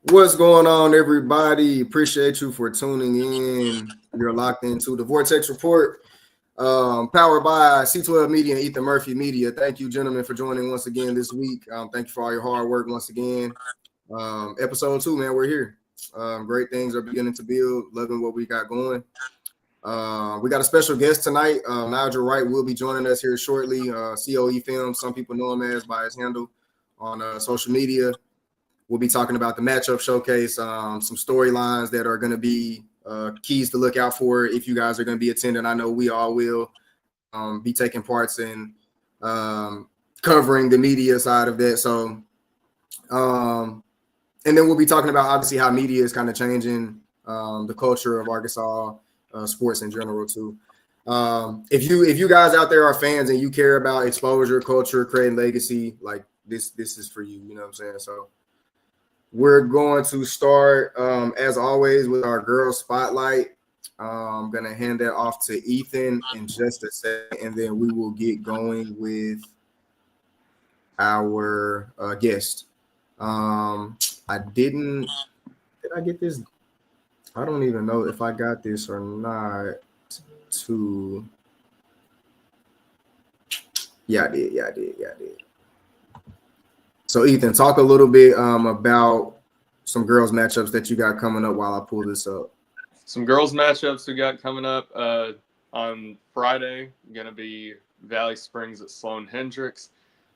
What's going on, everybody? Appreciate you for tuning in. You're locked into the Vortex Report, powered by C12.media and EthanMurphyMedia. Thank you, gentlemen, for joining once again this week. Thank you for all your hard work once again. Episode 2, man, we're here. Great things are beginning to build. Loving what we got going. We got a special guest tonight. Nigel Wright will be joining us here shortly. C.O.E. Films, some people know him as by his handle on social media. We'll be talking about the matchup showcase, some storylines that are going to be keys to look out for if you guys are going to be attending. I know we all will be taking parts in covering the media side of that. So, and then we'll be talking about obviously how media is kind of changing the culture of Arkansas sports in general too. If you guys out there are fans and you care about exposure, culture, creating legacy, like this is for you. You know what I'm saying? So. We're going to start, as always, with our girls spotlight. I'm going to hand that off to Ethan in just a second, and then we will get going with our guest. Did I get this? I don't even know if I got this or not. Yeah, I did. So, Ethan, talk a little bit about some girls' matchups that you got coming up while I pull this up. Some girls' matchups we got coming up on Friday. Going to be Valley Springs at Sloan Hendricks.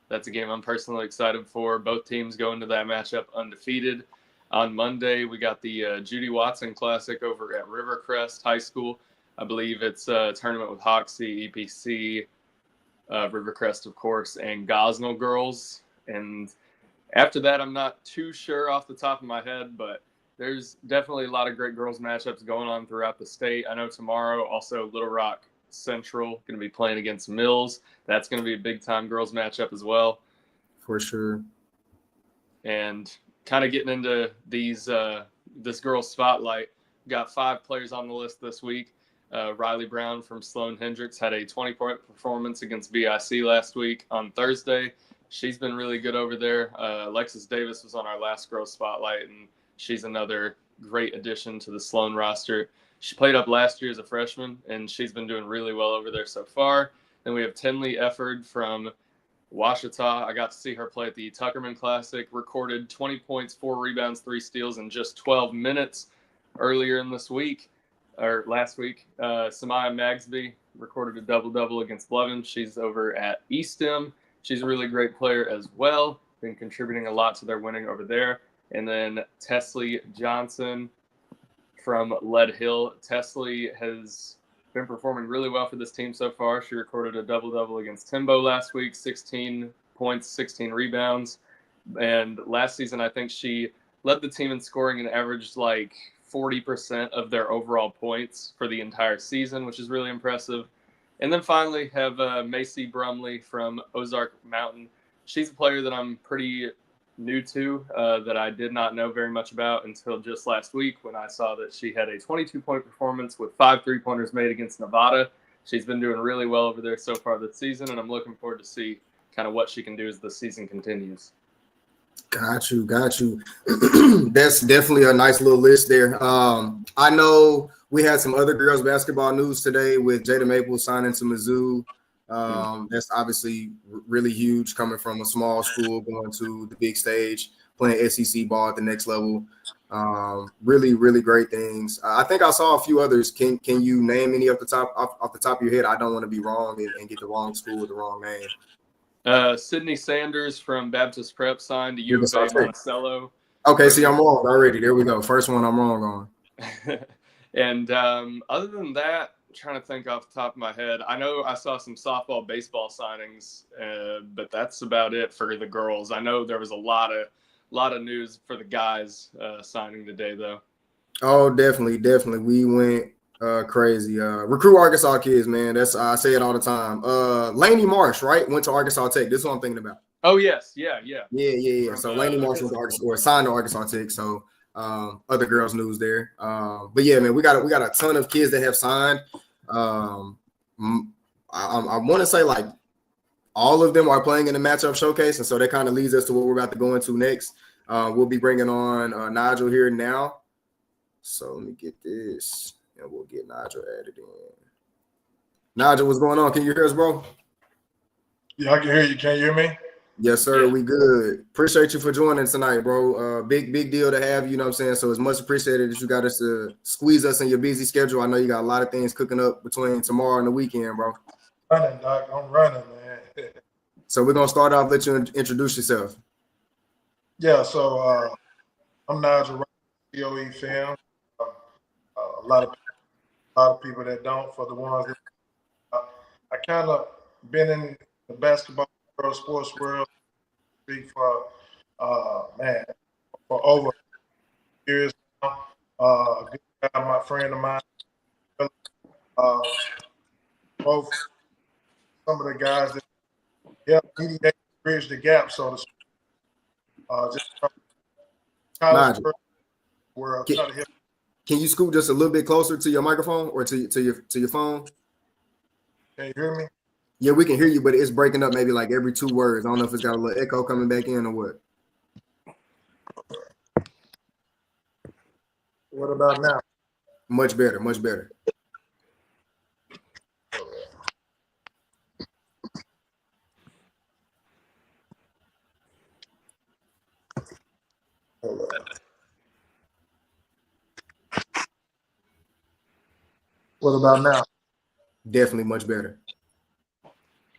That's a game I'm personally excited for. Both teams go into that matchup undefeated. On Monday, we got the Judy Watson Classic over at Rivercrest High School. I believe it's a tournament with Hoxie, EPC, Rivercrest, of course, and Gosnell girls. And after that, I'm not too sure off the top of my head, but there's definitely a lot of great girls matchups going on throughout the state. I know tomorrow also Little Rock Central going to be playing against Mills. That's going to be a big-time girls matchup as well. For sure. And kind of getting into this girls spotlight, got 5 players on the list this week. Riley Brown from Sloan Hendricks had a 20-point performance against BIC last week on Thursday. She's been really good over there. Alexis Davis was on our last girls spotlight, and she's another great addition to the Sloan roster. She played up last year as a freshman, and she's been doing really well over there so far. Then we have Tenley Efford from Ouachita. I got to see her play at the Tuckerman Classic, recorded 20 points, 4 rebounds, 3 steals in just 12 minutes earlier in this week, or last week. Samaya Magsby recorded a double-double against Levin. She's over at Eastham. She's a really great player as well, been contributing a lot to their winning over there. And then Tesley Johnson from Lead Hill. Tesley has been performing really well for this team so far. She recorded a double-double against Timbo last week, 16 points, 16 rebounds. And last season, I think she led the team in scoring and averaged like 40% of their overall points for the entire season, which is really impressive. And then finally have Macy Brumley from Ozark Mountain. She's a player that I'm pretty new to, that I did not know very much about until just last week when I saw that she had a 22-point performance with 5 3-pointers made against Nevada. She's been doing really well over there so far this season, and I'm looking forward to see kind of what she can do as the season continues. Got you. That's definitely a nice little list there. I know we had some other girls basketball news today with Jada Maples signing to Mizzou. That's obviously really huge coming from a small school going to the big stage, playing SEC ball at the next level. Really, really great things. I think I saw a few others. Can you name any off the top of your head? I don't want to be wrong and get the wrong school with the wrong name. Sydney Sanders from Baptist Prep signed to U of A Monticello. Okay, see, I'm wrong already. There we go. First one I'm wrong on. And other than that, I'm trying to think off the top of my head. I know I saw some softball, baseball signings, but that's about it for the girls. I know there was a lot of news for the guys signing today, though. Oh, definitely. We went crazy. Recruit Arkansas kids, man. That's I say it all the time. Laney Marsh, right? Went to Arkansas Tech. This is what I'm thinking about. Oh yes, yeah. So Laney Marsh went to Arkansas, or signed to Arkansas Tech. So other girls news there. But yeah, man, we got a ton of kids that have signed. I want to say like all of them are playing in the matchup showcase, and so that kind of leads us to what we're about to go into next. We'll be bringing on Nigel here now. So let me get this, and we'll get Nigel added in. Nigel, what's going on? Can you hear us, bro? Yeah, I can hear you. Can you hear me? Yes, sir. Yeah. We good. Appreciate you for joining tonight, bro. Big deal to have you, you know what I'm saying? So it's much appreciated that you got us to squeeze us in your busy schedule. I know you got a lot of things cooking up between tomorrow and the weekend, bro. Running, Doc. I'm running, man. So we're going to start off, let you introduce yourself. Yeah, so I'm Nigel, Wright, C.O.E. film. A lot of people that don't. For the ones that I kind of been in the basketball world, sports world, speak for man for over years now. Good guy, my friend of mine. Both some of the guys that mediate, bridge the gap, so to speak. Just college Nigel, world, try to help. can you scoot just a little bit closer to your microphone or to your phone? Can you hear me? Yeah, we can hear you, but it's breaking up maybe like every 2 words. I don't know if it's got a little echo coming back in or what. What about now? Much better, much better. What about now? Definitely much better.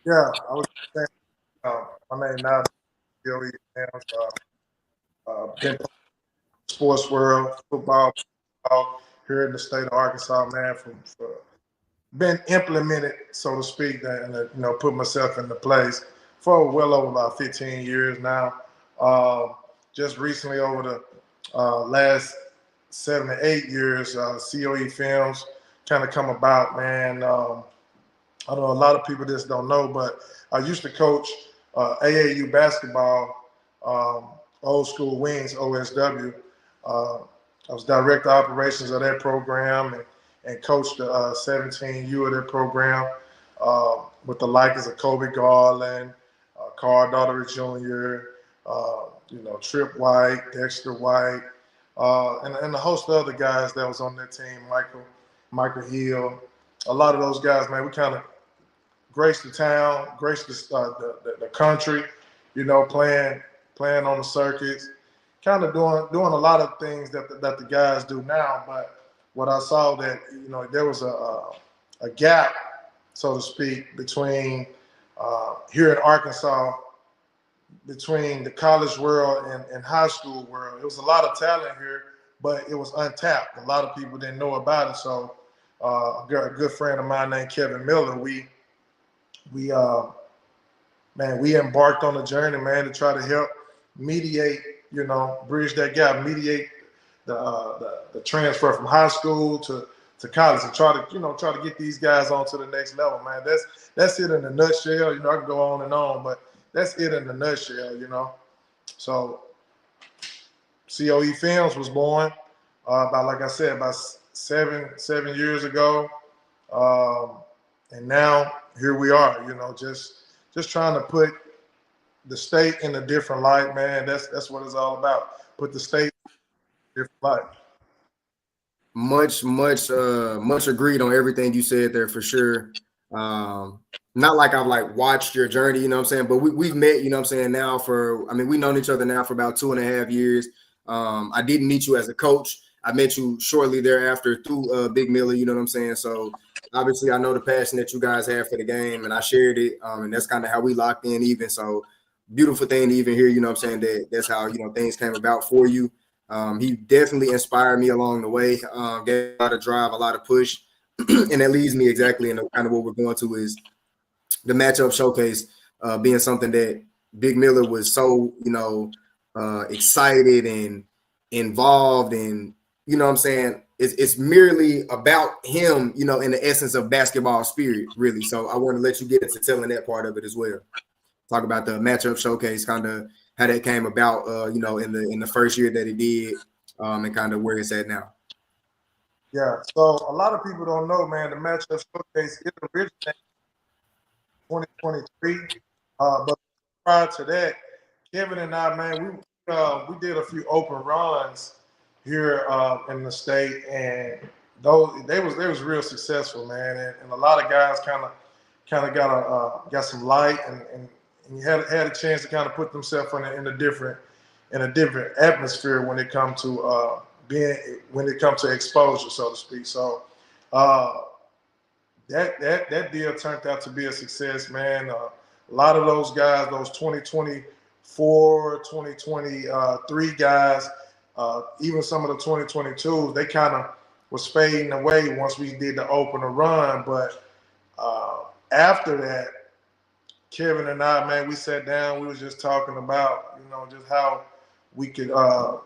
Yeah, I was saying, my name now, Joey, been sports world, football here in the state of Arkansas, man, for been implemented, so to speak, and put myself into place for well over about 15 years now. Just recently, over the last 7 to 8 years, C.O.E. films kind of come about, man. I know a lot of people just don't know, but I used to coach AAU basketball, old school wings, OSW. I was director of operations of that program and coached the 17U of that program with the likes of Kobe Garland, Carl Daughtery Jr., Trip White, Dexter White, and a host of other guys that was on that team, Michael Hill. A lot of those guys, man, we kind of graced the town, graced the country, playing on the circuits, kind of doing a lot of things that the guys do now. But what I saw that there was a gap, so to speak, between here in Arkansas, between the college world and high school world. It was a lot of talent here, but it was untapped. A lot of people didn't know about it. So a good friend of mine named Kevin Miller, we embarked on a journey, man, to try to help mediate, bridge that gap, mediate the transfer from high school to college, and try to get these guys on to the next level, man. That's it in a nutshell. I can go on and on, but that's it in a nutshell. So C.O.E. Films was born like I said, about seven years ago. And now here we are, just trying to put the state in a different light, man. That's what it's all about. Put the state in a different light. Much agreed on everything you said there for sure. Not like I've like watched your journey, you know what I'm saying? But we've met, you know what I'm saying, now we've known each other now for about 2.5 years. I didn't meet you as a coach. I met you shortly thereafter through Big Miller, you know what I'm saying? So obviously I know the passion that you guys have for the game, and I shared it. And that's kind of how we locked in even. So beautiful thing to even hear, you know what I'm saying, that's how, things came about for you. He definitely inspired me along the way, gave a lot of drive, a lot of push. And that leads me exactly into kind of what we're going to is the matchup showcase being something that Big Miller was so, excited and involved in, you know what I'm saying? It's merely about him, in the essence of basketball spirit, really. So I want to let you get into telling that part of it as well. Talk about the matchup showcase, kind of how that came about, in the first year that he did, and kind of where it's at now. Yeah. So a lot of people don't know, man, the matchup showcase it originated in 2023. But prior to that, Kevin and I, man, we did a few open runs here in the state, and they was real successful, man. And a lot of guys kind of got some light, and you had a chance to kind of put themselves in a different atmosphere when it comes to exposure, so to speak. So that deal turned out to be a success, man. A lot of those guys, those 2024, 2023 guys, even some of the 2022s, they kind of was fading away once we did the opener run. But after that, Kevin and I, man, we sat down. We was just talking about, just how we could, put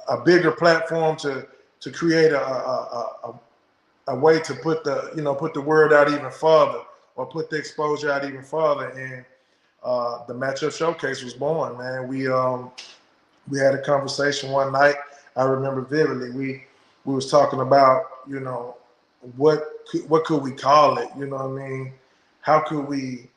a bigger platform to create a way to put the word out even further, or put the exposure out even further. And the matchup showcase was born, man. We had a conversation one night. I remember vividly. We was talking about, what could we call it? You know what I mean? How could we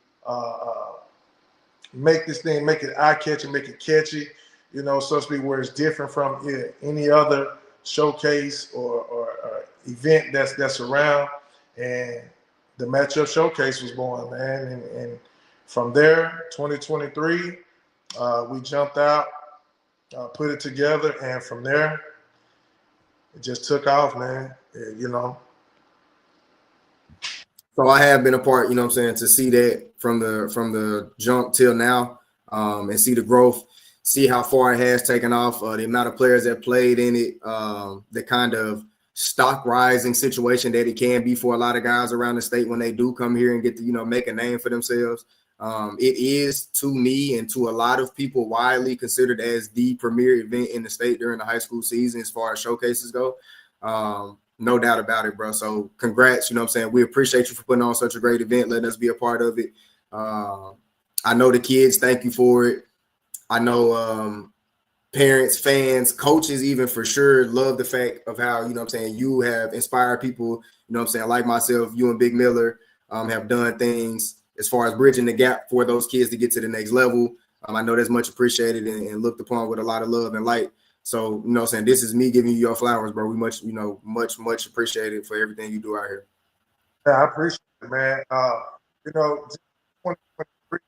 make this thing, make it eye-catching, make it catchy, so to speak, where it's different from any other showcase or event that's around. And the matchup showcase was born, man. And from there, 2023, we jumped out, put it together, and from there, it just took off, man. So I have been a part, to see that from the jump till now, and see the growth, see how far it has taken off, the amount of players that played in it, the kind of stock rising situation that it can be for a lot of guys around the state when they do come here and get to, make a name for themselves. It is, to me and to a lot of people, widely considered as the premier event in the state during the high school season as far as showcases go. No doubt about it, bro. So congrats, we appreciate you for putting on such a great event, letting us be a part of it. I know the kids thank you for it. I know parents, fans, coaches, even for sure, love the fact of how, you have inspired people, like myself, you and Big Miller have done things as far as bridging the gap for those kids to get to the next level. I know that's much appreciated and looked upon with a lot of love and light. So, this is me giving you your flowers, bro. We much appreciate it for everything you do out here. Yeah, I appreciate it, man. 2023,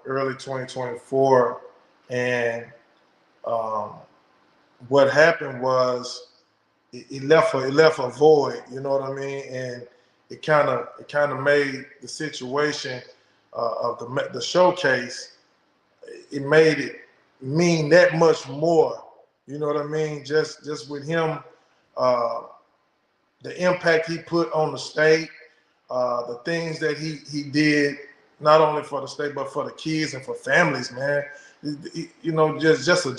early 2024, and what happened was it left a void. You know what I mean? And it kind of made the situation of the showcase. It made it mean that much more. You know what I mean? Just with him, the impact he put on the state, the things that he did, not only for the state but for the kids and for families, man. Just an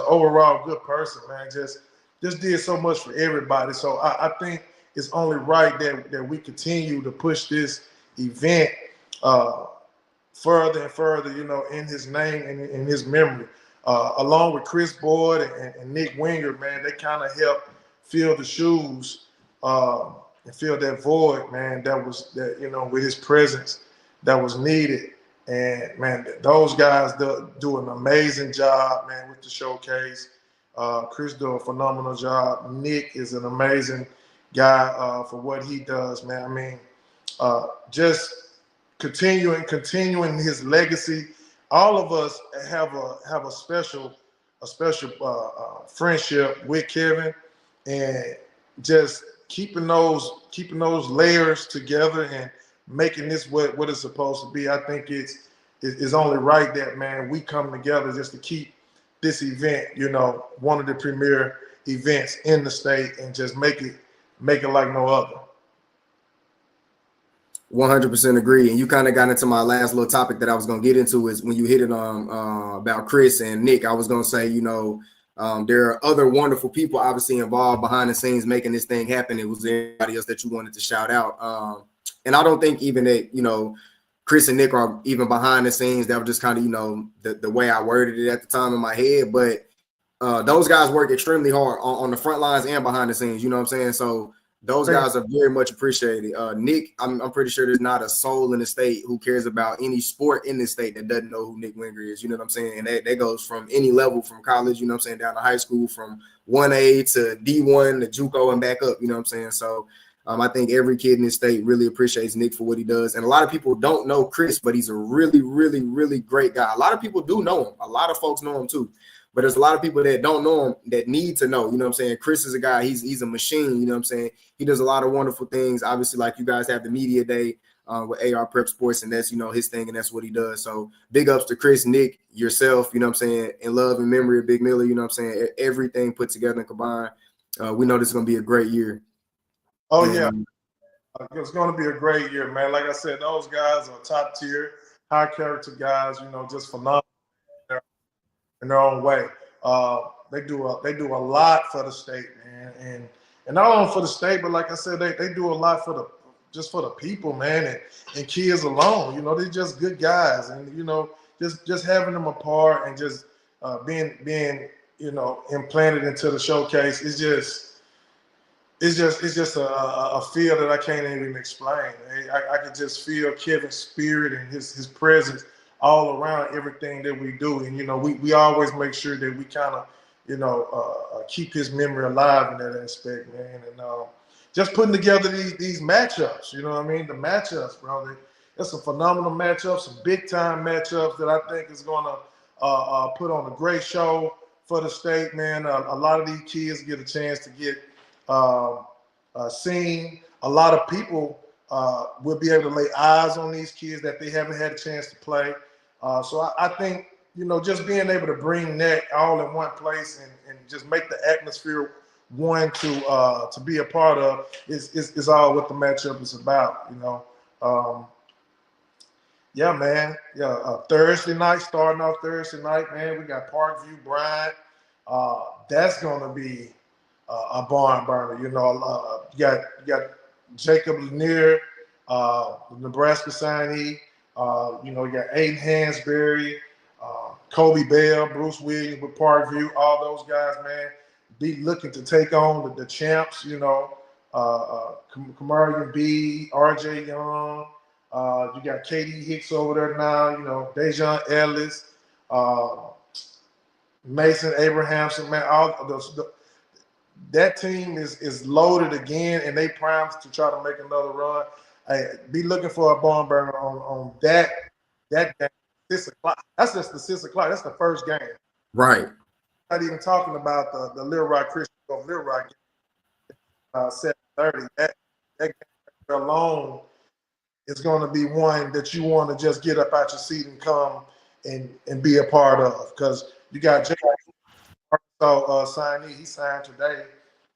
overall good person, man. Just did so much for everybody. So I think it's only right that we continue to push this event further and further, in his name and in his memory. Along with Chris Boyd and Nick Winger, man, they kind of helped fill the shoes and fill that void, man, with his presence that was needed. And, man, those guys do an amazing job, man, with the showcase. Chris do a phenomenal job. Nick is an amazing guy for what he does, man. I mean, just continuing his legacy. All of us have a special friendship with Kevin, and just keeping those layers together and making this what it's supposed to be. I think it's only right that, man, we come together just to keep this event, one of the premier events in the state, and just make it like no other. 100% agree. And you kind of got into my last little topic that I was going to get into, is when you hit it on about Chris and Nick. I was going to say, there are other wonderful people obviously involved behind the scenes making this thing happen. It was anybody else that you wanted to shout out. And I don't think even that, Chris and Nick are even behind the scenes. That was just kind of, the way I worded it at the time in my head. But those guys work extremely hard on the front lines and behind the scenes. You know what I'm saying? So Those guys are very much appreciated. Nick, I'm pretty sure there's not a soul in the state who cares about any sport in the state that doesn't know who Nick Winger is. You know what I'm saying? And that goes from any level, from college, you know what I'm saying, down to high school, from 1A to D1 to JUCO and back up. You know what I'm saying? So I think every kid in the state really appreciates Nick for what he does. And a lot of people don't know Chris, but he's a really, really, really great guy. A lot of people do know him. A lot of folks know him too. But there's a lot of people that don't know him that need to know. You know what I'm saying? Chris is a guy, he's a machine. You know what I'm saying? He does a lot of wonderful things. Obviously, like you guys have the media day with AR Prep Sports, and that's, you know, his thing, and that's what he does. So big ups to Chris, Nick, yourself, you know what I'm saying, in love and memory of Big Miller, you know what I'm saying? Everything put together and combined. We know this is going to be a great year. Oh, yeah. It's going to be a great year, man. Like I said, those guys are top tier, high character guys, you know, just phenomenal in their own way. They do a lot for the state, man, and not only for the state, but like I said, they do a lot for the people, man, and kids alone. You know, they're just good guys, and you know, just having them apart and just being you know, implanted into the showcase is just a feel that I can't even explain. I could just feel Kevin's spirit and his presence all around everything that we do. And, you know, we always make sure that we kind of, you know, keep his memory alive in that aspect, man. And just putting together these matchups, you know what I mean? The matchups, bro. That's some phenomenal matchups, some big-time matchups that I think is going to put on a great show for the state, man. A lot of these kids get a chance to get seen. A lot of people will be able to lay eyes on these kids that they haven't had a chance to play. So I think, you know, just being able to bring that all in one place and just make the atmosphere one to be a part of is all what the matchup is about, you know. Yeah, man. Yeah, Thursday night, starting off Thursday night, man, we got Parkview Bryant. That's going to be a barn burner. You know, you got Jacob Lanier, the Nebraska signee. You know, you got Aiden Hansberry, Kobe Bell, Bruce Williams with Parkview. All those guys, man, be looking to take on the champs. You know, Kamarian B, R.J. Young. You got K.D. Hicks over there now. You know, Dejon Ellis, Mason Abrahamson. Man, all those. That team is loaded again, and they primed to try to make another run. Be looking for a barn burner on that game. 6 o'clock. That's just the 6 o'clock. That's the first game. Right. Not even talking about the Little Rock Christian of Little Rock game, 7:30. That game alone is going to be one that you want to just get up out your seat and come and be a part of, because you got Jay signee. He signed today.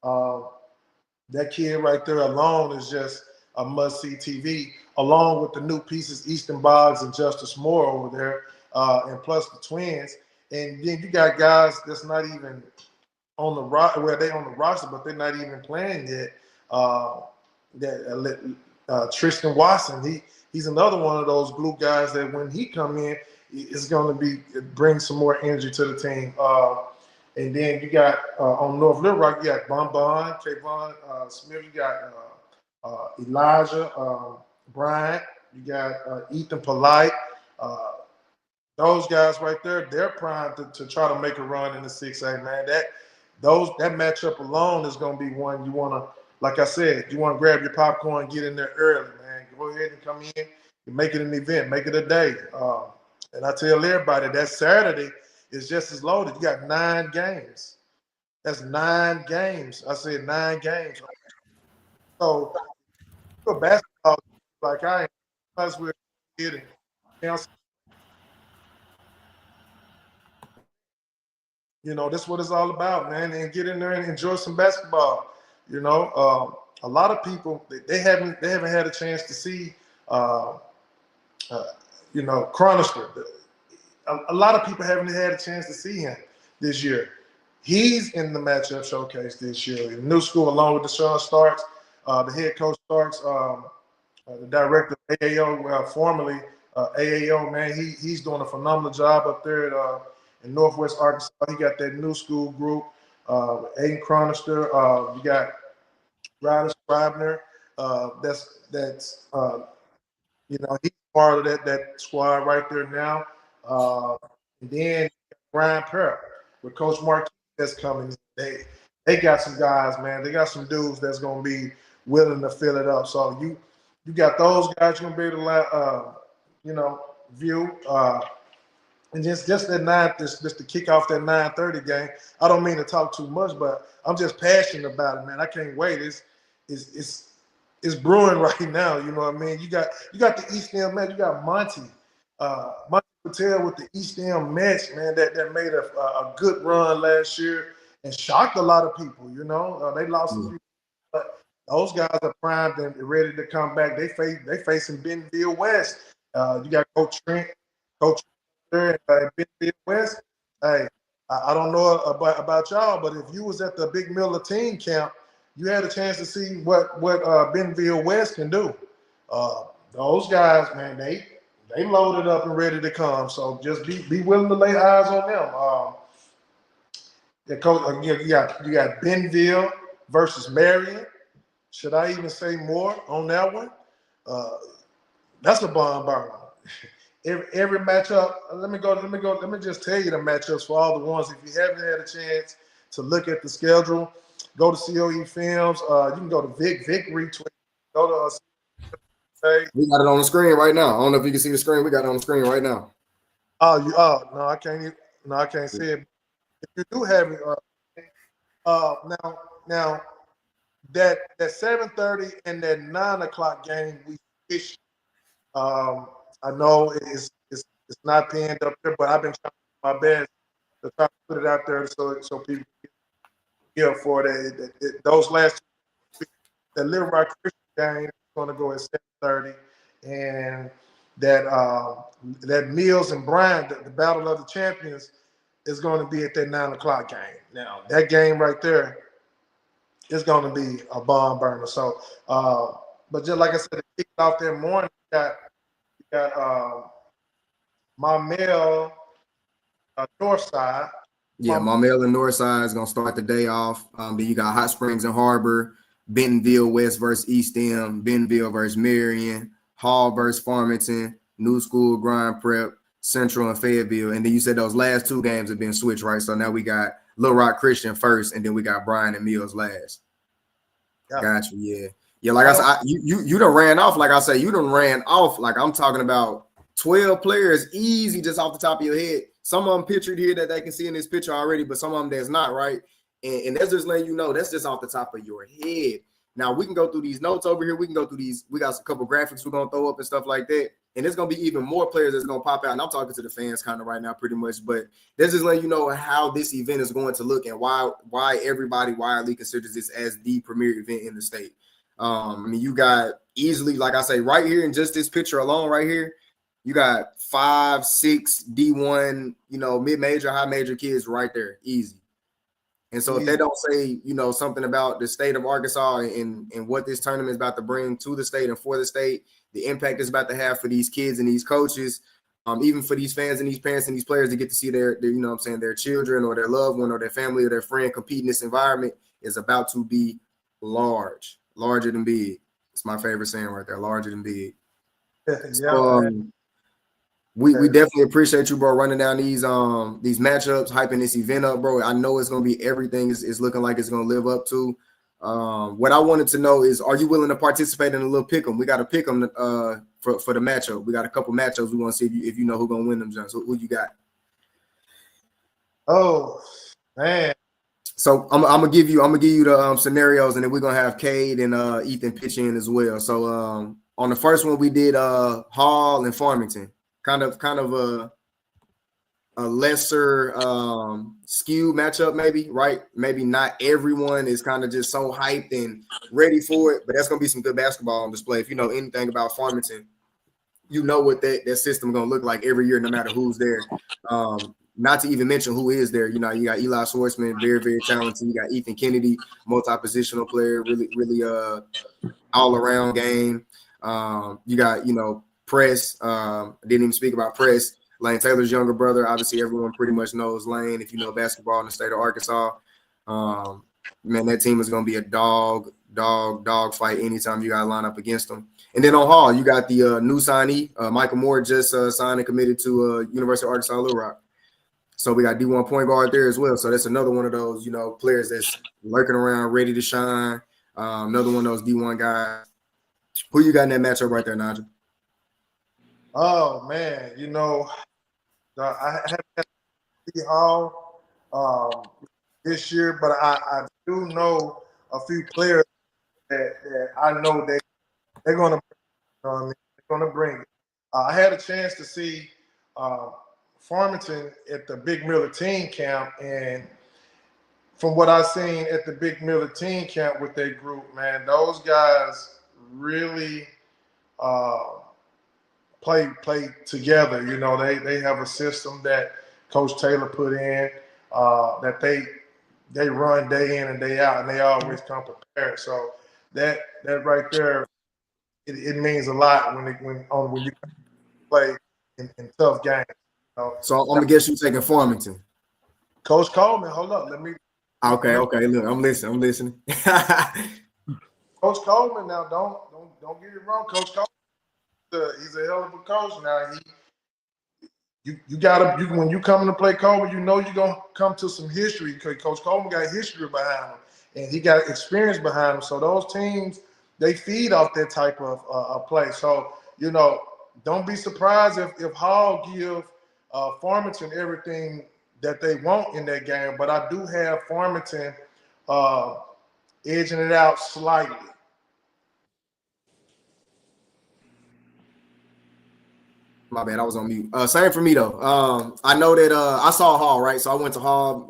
That kid right there alone is just a must-see TV, along with the new pieces, Easton Boggs and Justice Moore over there, and plus the twins. And then you got guys that's not even on the roster, where they on the roster, but they're not even playing yet. Tristan Watson, he's another one of those glue guys that when he come in, is going to bring some more energy to the team. And then you got on North Little Rock, you got Bon Kayvon Smith, you got Elijah Bryant, you got Ethan Polite. Those guys right there, they're primed to try to make a run in the 6A, man. That matchup alone is going to be one you want to, like I said, you want to grab your popcorn, get in there early, man. Go ahead and come in and make it an event, make it a day. And I tell everybody that Saturday is just as loaded. You got 9 games. That's 9 games. I said 9 games. So for basketball, like I am, because we're getting, you know, that's what it's all about, man. And get in there and enjoy some basketball. You know, a lot of people they haven't had a chance to see, you know, Chronister. A lot of people haven't had a chance to see him this year. He's in the matchup showcase this year. In new school, along with Deshaun Starks, the head coach Starks, the director of AAO, formerly AAO, man, he's doing a phenomenal job up there in Northwest Arkansas. He got that new school group, Aiden Chronister. You got Ryder Scribner. That's he's part of that squad right there now. And then Brian Perry with Coach Mark that's coming. They got some guys, man. They got some dudes that's gonna be willing to fill it up. So you got those guys you're gonna be able to view. And just to kick off that 9:30 game. I don't mean to talk too much, but I'm just passionate about it, man. I can't wait. It's brewing right now. You know what I mean? You got the East End Mets. You got Monty Patel with the East End Mets, man. That made a good run last year and shocked a lot of people. They lost a few, but those guys are primed and ready to come back. They facing Bentonville West. You got Coach Trent, Coach there in Bentonville West. Hey, I don't know about y'all, but if you was at the Big Miller team camp, you had a chance to see what Bentonville West can do. Those guys, man, they loaded up and ready to come. So just be willing to lay eyes on them. You got Bentonville versus Marion. Should I even say more on that one? That's a bomb burner. Every matchup. Let me just tell you the matchups for all the ones. If you haven't had a chance to look at the schedule, go to C.O.E. Films. You can go to Vic retweet. Go to we got it on the screen right now. I don't know if you can see the screen. We got it on the screen right now. No, I can't. No, I can't see it. If you do have it, now that 7:30 and that 9 o'clock game we switched. I know it's not pinned up there, but I've been trying my best to try to put it out there so people can for it. Those last two, the Little Rock Christian game is going to go at 7:30, and that Mills and Bryant, the Battle of the Champions, is going to be at that 9 o'clock game. Now that game right there is going to be a bomb burner. So, but just like I said, kick off that morning, you got Maumelle Northside. Yeah, Maumelle and Northside is gonna start the day off. Then you got Hot Springs and Harbor, Bentonville West versus East End, Bentonville versus Marion, Hall versus Farmington, New School, Grind Prep, Central and Fayetteville. And then you said those last two games have been switched, right? So now we got Little Rock Christian first, and then we got Bryan and Mills last. Yeah. Gotcha. Yeah. Like I said, you done ran off. Like I say, you done ran off. Like I'm talking about 12 players easy just off the top of your head. Some of them pictured here that they can see in this picture already, but some of them that's not, right? And that's just letting you know that's just off the top of your head. Now we can go through these notes over here. We can go through these. We got a couple graphics we're gonna throw up and stuff like that. And there's gonna be even more players that's gonna pop out. And I'm talking to the fans kind of right now, pretty much. But that's just letting you know how this event is going to look and why everybody widely considers this as the premier event in the state. I mean, you got easily, like I say, right here in just this picture alone, right here, you got 5, 6 D1, mid-major, high major kids right there, easy. And so if they don't say, something about the state of Arkansas and what this tournament is about to bring to the state and for the state, the impact it's about to have for these kids and these coaches, even for these fans and these parents and these players to get to see their their children or their loved one or their family or their friend compete in this environment is about to be larger than big. It's my favorite saying right there, larger than big. So, we definitely appreciate you, bro, running down these matchups, hyping this event up, bro. I know it's gonna be everything is looking like it's gonna live up to. What I wanted to know is, are you willing to participate in a little pick 'em? We got to pick 'em for the matchup. We got a couple matchups. We want to see if you know who's gonna win them, John. So who you got? Oh man. So I'm gonna give you the scenarios, and then we're gonna have Cade and Ethan pitch in as well. So on the first one we did Hall and Farmington, kind of a lesser skew matchup, maybe, right? Maybe not everyone is kind of just so hyped and ready for it, but that's gonna be some good basketball on display. If you know anything about Farmington, you know what that system gonna look like every year, no matter who's there. Not to even mention who is there. You got Eli Schwartzman, very, very talented. You got Ethan Kennedy, multi-positional player, really all-around game. You got, Press. Didn't even speak about Press. Lane Taylor's younger brother. Obviously, everyone pretty much knows Lane if you know basketball in the state of Arkansas. Man, that team is going to be a dog. dog fight anytime you got to line up against them. And then on Hall, you got the new signee, Michael Moore, just signed and committed to University of Arkansas Little Rock. So we got D1 point guard there as well. So that's another one of those, players that's lurking around, ready to shine. Another one of those D1 guys. Who you got in that matchup right there, Nigel? Oh man, I haven't had to see Hall this year, but I do know a few players that I know they're gonna, they're gonna bring it. I had a chance to see Farmington at the Big Miller Teen Camp, and from what I've seen at the Big Miller Teen Camp with their group, man, those guys really play together. They have a system that Coach Taylor put in that they run day in and day out, and they always come prepared. So that right there, it means a lot when you play in tough games. So I'm gonna guess you taking Farmington. Coach Coleman, hold up, let me. Okay. Look, I'm listening. Coach Coleman, now don't get it wrong. Coach Coleman, he's a hell of a coach. Now you gotta when you come to play Coleman, you're gonna come to some history because Coach Coleman got history behind him and he got experience behind him. So those teams, they feed off that type of play. So don't be surprised if Hall give Farmington everything that they want in that game. But I do have Farmington edging it out slightly. My bad, I was on mute. Same for me though. I know that I saw Hall, right? So I went to Hall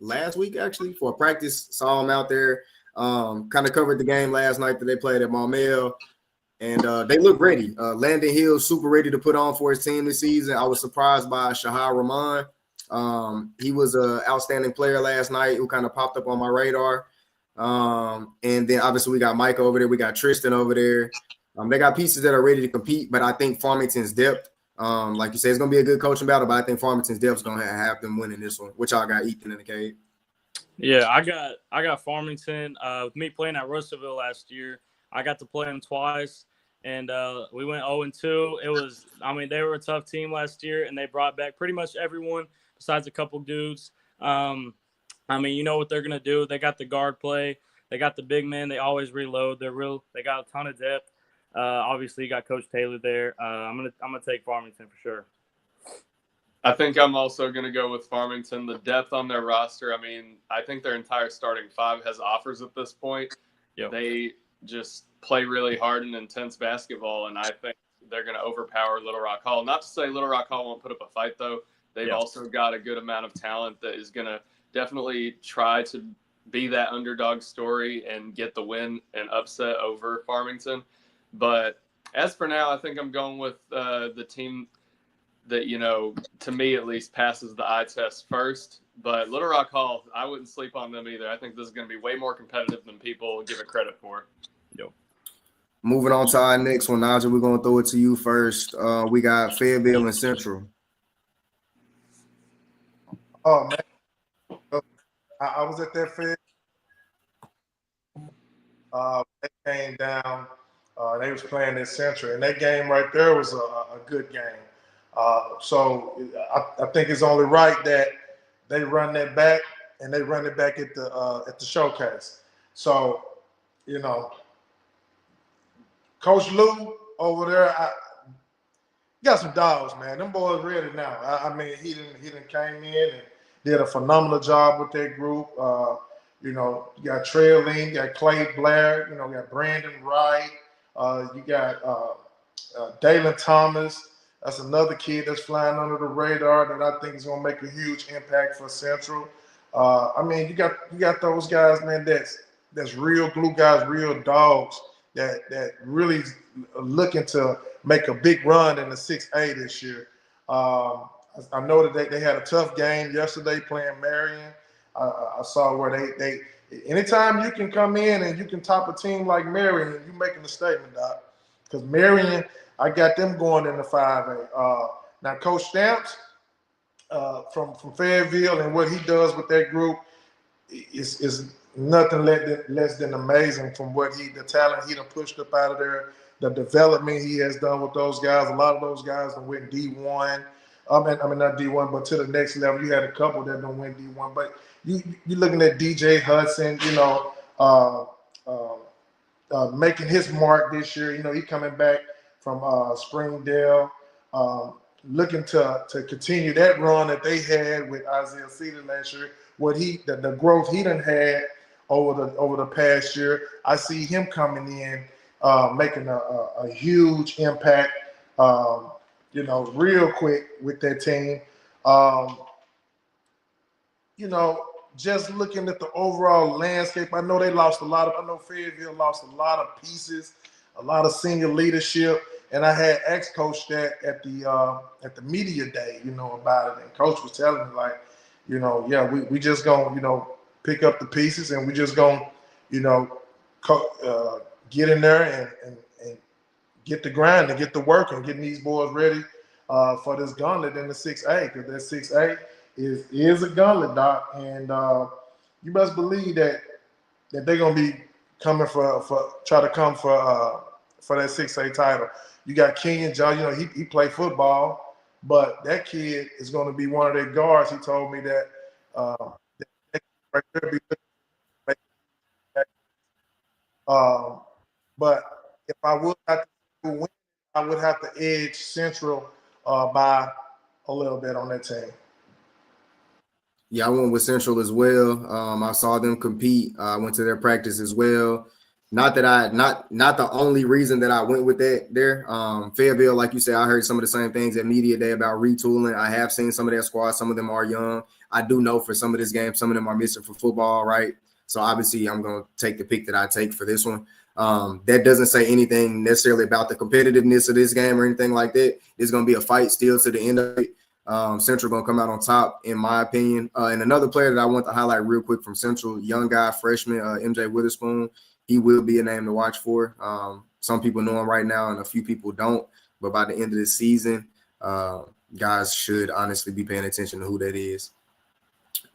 last week actually for a practice. Saw him out there. Kind of covered the game last night that they played at Maumelle, and they look ready. Landon Hill super ready to put on for his team this season. I was surprised by Shahar Rahman. He was an outstanding player last night who kind of popped up on my radar. And then obviously we got Mike over there. We got Tristan over there. They got pieces that are ready to compete, but I think Farmington's depth, like you said, it's going to be a good coaching battle, but I think Farmington's depth is going to have them winning this one, which I got Ethan in the cave. Yeah, I got Farmington. With me playing at Russellville last year, I got to play them twice, and we went 0-2. They were a tough team last year, and they brought back pretty much everyone besides a couple dudes. You know what they're going to do. They got the guard play. They got the big men. They always reload. They got a ton of depth. Obviously, you got Coach Taylor there. I'm gonna take Farmington for sure. I think I'm also going to go with Farmington. The depth on their roster, I think their entire starting five has offers at this point. Yep. They just play really hard and intense basketball, and I think they're going to overpower Little Rock Hall. Not to say Little Rock Hall won't put up a fight, though. They've also got a good amount of talent that is going to definitely try to be that underdog story and get the win and upset over Farmington. But as for now, I think I'm going with the team that, to me at least, passes the eye test first. But Little Rock Hall, I wouldn't sleep on them either. I think this is going to be way more competitive than people give it credit for. Yep. Moving on to our next one, Nigel, we're going to throw it to you first. We got Fayetteville and Central. Oh, man. I was at that Fayetteville. They came down. They was playing at Central, and that game right there was a good game. So I think it's only right that they run that back, and they run it back at the showcase. So, Coach Lou over there, got some dogs, man. Them boys ready now. He didn't came in and did a phenomenal job with that group. You got Trey Lee, you got Clay Blair, you got Brandon Wright. You got Dalen Thomas. That's another kid that's flying under the radar that I think is going to make a huge impact for Central. You got those guys, man. That's real glue guys, real dogs that really looking to make a big run in the 6A this year. I know that they had a tough game yesterday playing Marion. I saw where they anytime you can come in and you can top a team like Marion, you're making a statement, Doc. Because Marion, I got them going in the 5A. Now, Coach Stamps from Fayetteville and what he does with that group is nothing less than amazing from the talent he done pushed up out of there, the development he has done with those guys. A lot of those guys done went D1. I mean not D1, but to the next level. You had a couple that don't win D1, but you're looking at DJ Hudson, making his mark this year. He coming back from Springdale, looking to continue that run that they had with Isaiah Cedar last year. The growth he done had over the past year. I see him coming in, making a huge impact, real quick with that team. Just looking at the overall landscape, I know Fayetteville lost a lot of pieces, a lot of senior leadership, and I had ex-coach that at the media day, about it, and coach was telling me like, we just gonna, pick up the pieces, and we just gonna, get in there and get the grind and get the work and getting these boys ready for this gauntlet in the 6A, because that 6A is a gauntlet, Doc, and you must believe that they're gonna be coming for that 6A title. You got Kenyon John, he played football, but that kid is gonna be one of their guards. He told me that right there be but if I would have to win, I would have to edge Central by a little bit on that team. Yeah, I went with Central as well. I saw them compete. I went to their practice as well. Not the only reason that I went with that there. Fayetteville, like you said, I heard some of the same things at media day about retooling. I have seen some of their squads. Some of them are young. I do know for some of this game, some of them are missing for football, right? So obviously I'm going to take the pick that I take for this one. That doesn't say anything necessarily about the competitiveness of this game or anything like that. It's going to be a fight still to the end of it. Central going to come out on top, in my opinion. And another player that I want to highlight real quick from Central, young guy, freshman, MJ Witherspoon. He will be a name to watch for. Some people know him right now and a few people don't. But by the end of the season, guys should honestly be paying attention to who that is.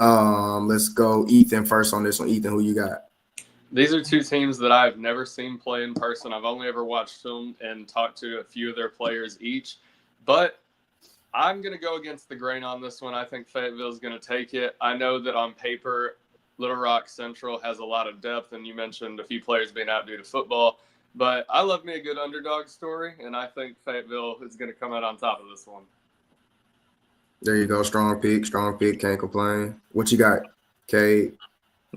Let's go Ethan first on this one. Ethan, who you got? These are two teams that I've never seen play in person. I've only ever watched film and talked to a few of their players each. But I'm going to go against the grain on this one. I think Fayetteville is going to take it. I know that on paper, Little Rock Central has a lot of depth, and you mentioned a few players being out due to football. But I love me a good underdog story, and I think Fayetteville is going to come out on top of this one. There you go. Strong pick. Can't complain. What you got, Cade?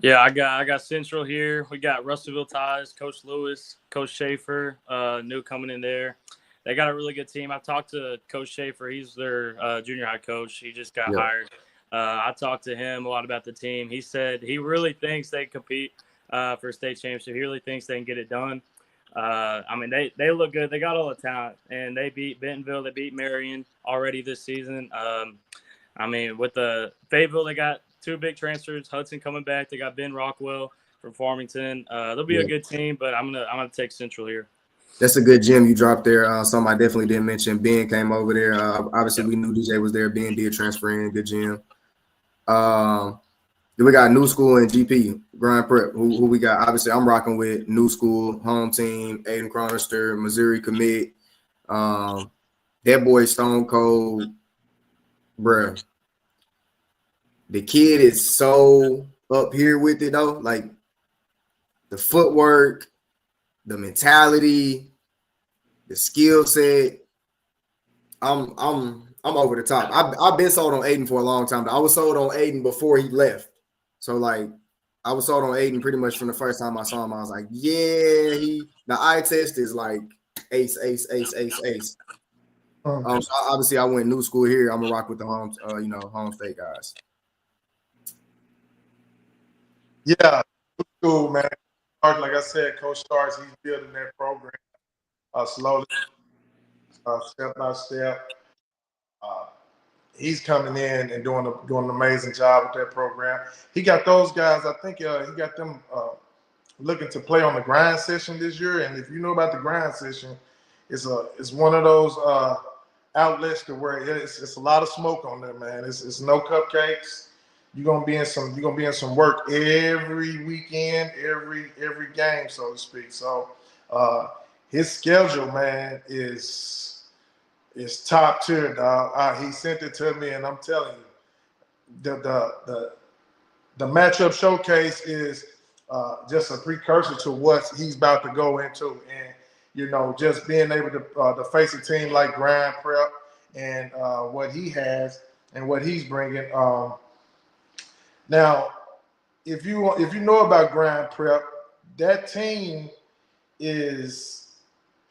Yeah, I got Central here. We got Russellville ties, Coach Lewis, Coach Schaefer, new coming in there. They got a really good team. I talked to Coach Schaefer. He's their junior high coach. He just got hired. I talked to him a lot about the team. He said he really thinks they compete for a state championship. He really thinks they can get it done. I mean, they look good. They got all the talent, and they beat Bentonville. They beat Marion already this season. I mean, with the Fayetteville, they got two big transfers. Hudson coming back. They got Ben Rockwell from Farmington. They'll be a good team, but I'm gonna take Central here. That's a good gem you dropped there. Something I definitely didn't mention. Ben came over there. Obviously, we knew DJ was there. Ben did transfer in. Good gem. Then we got New School and GP, Grind Prep. Who we got? Obviously, I'm rocking with New School, home team, Aiden Chronister, Missouri commit. That boy Stone Cold, bruh. The kid is so up here with it, though. Like, the footwork, the mentality, the skill set. I'm over the top. I've been sold on Aiden for a long time. I was sold on Aiden before he left. So like I was sold on Aiden pretty much from the first time I saw him. I was like, yeah, the eye test is like ace. So obviously I went New School here. I'm gonna rock with the home state guys. Yeah, New School, man. Like I said, Coach Starks, he's building that program slowly, step by step. He's coming in and doing an amazing job with that program. He got those guys. I think he got them looking to play on the grind session this year. And if you know about the grind session, it's one of those outlets to where it's a lot of smoke on there, man. It's no cupcakes. you're gonna be in some work every weekend, every game, so to speak. So his schedule, man, is top tier, dog. He sent it to me, and I'm telling you, the matchup showcase is just a precursor to what he's about to go into, and just being able to face a team like Grand Prep and what he has and what he's bringing. Now, if you know about Grand Prep, that team is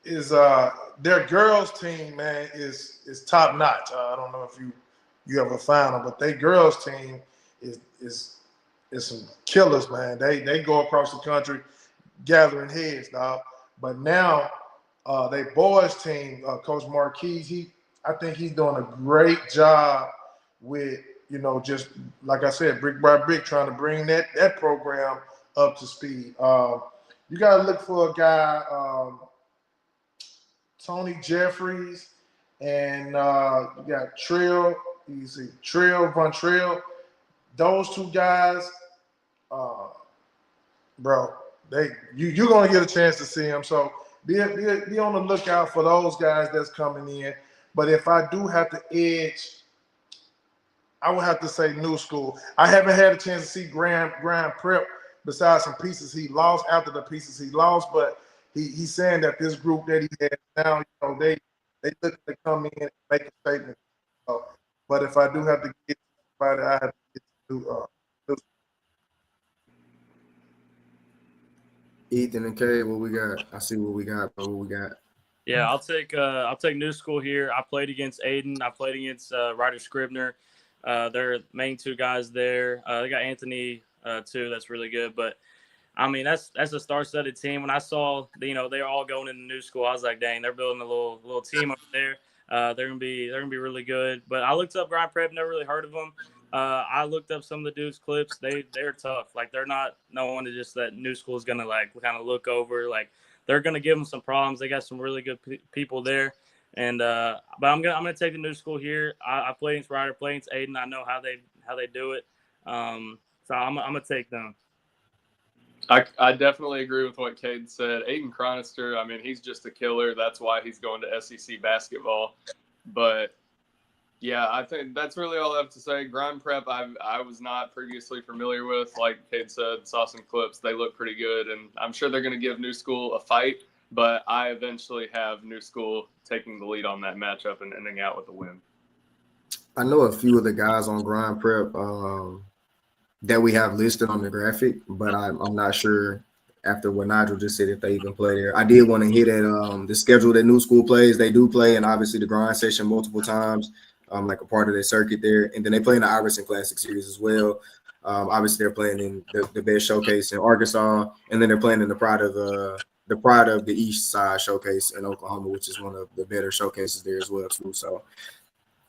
their girls team, man, is top notch. I don't know if you ever found them, but their girls team is some killers, man. They go across the country gathering heads, dog. But now they boys team, Coach Marquise, I think he's doing a great job with just like I said, brick by brick, trying to bring that program up to speed. You got to look for a guy. Tony Jeffries, and you got Trill. You see Trill, Von Trill. Those two guys, bro, you're gonna get a chance to see them. So be on the lookout for those guys that's coming in. But if I do have to edge, I would have to say New School. I haven't had a chance to see Grand Prep besides some pieces he lost after the pieces he lost, but he's saying that this group that he has now, they look to come in and make a statement. But if I do have to get somebody, I have to get to Ethan and Kay, what we got? I see what we got, bro. What we got? Yeah, I'll take New School here. I played against Aiden. I played against Ryder Scribner. They're main two guys there. They got Anthony too. That's really good. But I mean, that's a star-studded team. When I saw they're all going into New School, I was like, dang, they're building a little team over there. They're gonna be really good. But I looked up Grand Prep, never really heard of them. I looked up some of the dudes' clips. They're tough. Like they're not no one to just that New School is gonna like kind of look over. Like they're gonna give them some problems. They got some really good people there. And but I'm gonna take the New School here. I play against Ryder, play against Aiden. I know how they do it. So I'm gonna take them. I definitely agree with what Cade said. Aiden Chronister, I mean, he's just a killer. That's why he's going to SEC basketball. But yeah, I think that's really all I have to say. Grand Prep, I was not previously familiar with. Like Cade said, saw some clips. They look pretty good, and I'm sure they're going to give New School a fight. But I eventually have New School taking the lead on that matchup and ending out with a win. I know a few of the guys on Grand Prep that we have listed on the graphic, but I'm not sure after what Nigel just said if they even play there. I did want to hit at the schedule that New School plays. They do play, and obviously the grind session multiple times, like a part of their circuit there. And then they play in the Iverson Classic Series as well. Obviously they're playing in the best showcase in Arkansas, and then they're playing in the Pride of the East Side Showcase in Oklahoma, which is one of the better showcases there as well too. So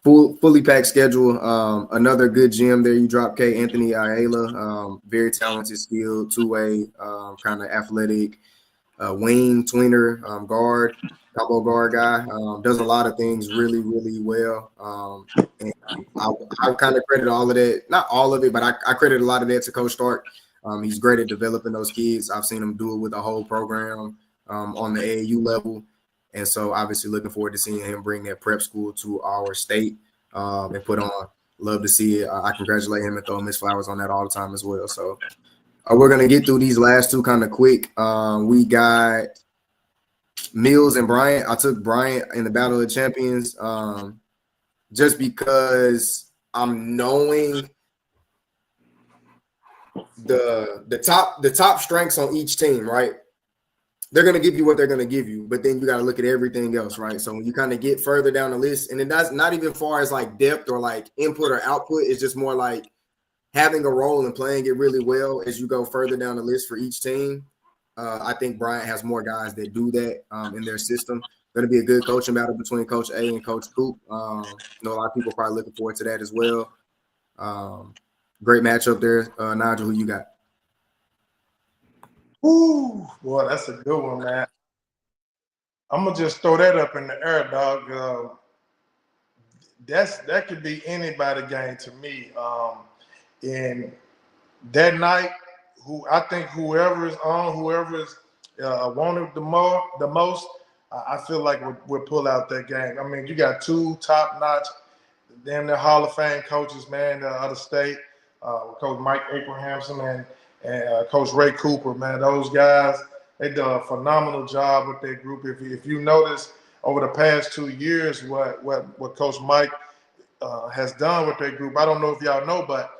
fully packed schedule. Another good gym there. You drop K. Anthony Ayala, very talented, skilled, two-way, kind of athletic, wing, tweener, guard, elbow guard guy. Does a lot of things really, really well. And I kind of credit all of that, not all of it, but I credit a lot of that to Coach Stark. He's great at developing those kids. I've seen him do it with the whole program on the AAU level. And so obviously looking forward to seeing him bring that prep school to our state and put on. Love to see it. I congratulate him and throw him his flowers on that all the time as well. So we're going to get through these last two kind of quick. We got Mills and Bryant. I took Bryant in the Battle of the Champions just because I'm knowing the top strengths on each team, right? They're going to give you what they're going to give you, but then you got to look at everything else, right? So when you kind of get further down the list, and that's not even far as like depth or like input or output, it's just more like having a role and playing it really well as you go further down the list for each team. I think Bryant has more guys that do that in their system. Going to be a good coaching battle between Coach A and Coach Coop. A lot of people probably looking forward to that as well. Great matchup there. Nigel, who you got? Ooh, boy, that's a good one, man. I'm gonna just throw that up in the air, dog. That could be anybody game to me. And that night, I think whoever is on, whoever is wanted the most, I feel like we'll pull out that game. I mean, you got two top-notch, damn near Hall of Fame coaches, man, out of state, Coach Mike Abrahamson and Coach Ray Cooper, man. Those guys, they done a phenomenal job with their group. If you notice over the past 2 years, what Coach Mike has done with their group, I don't know if y'all know, but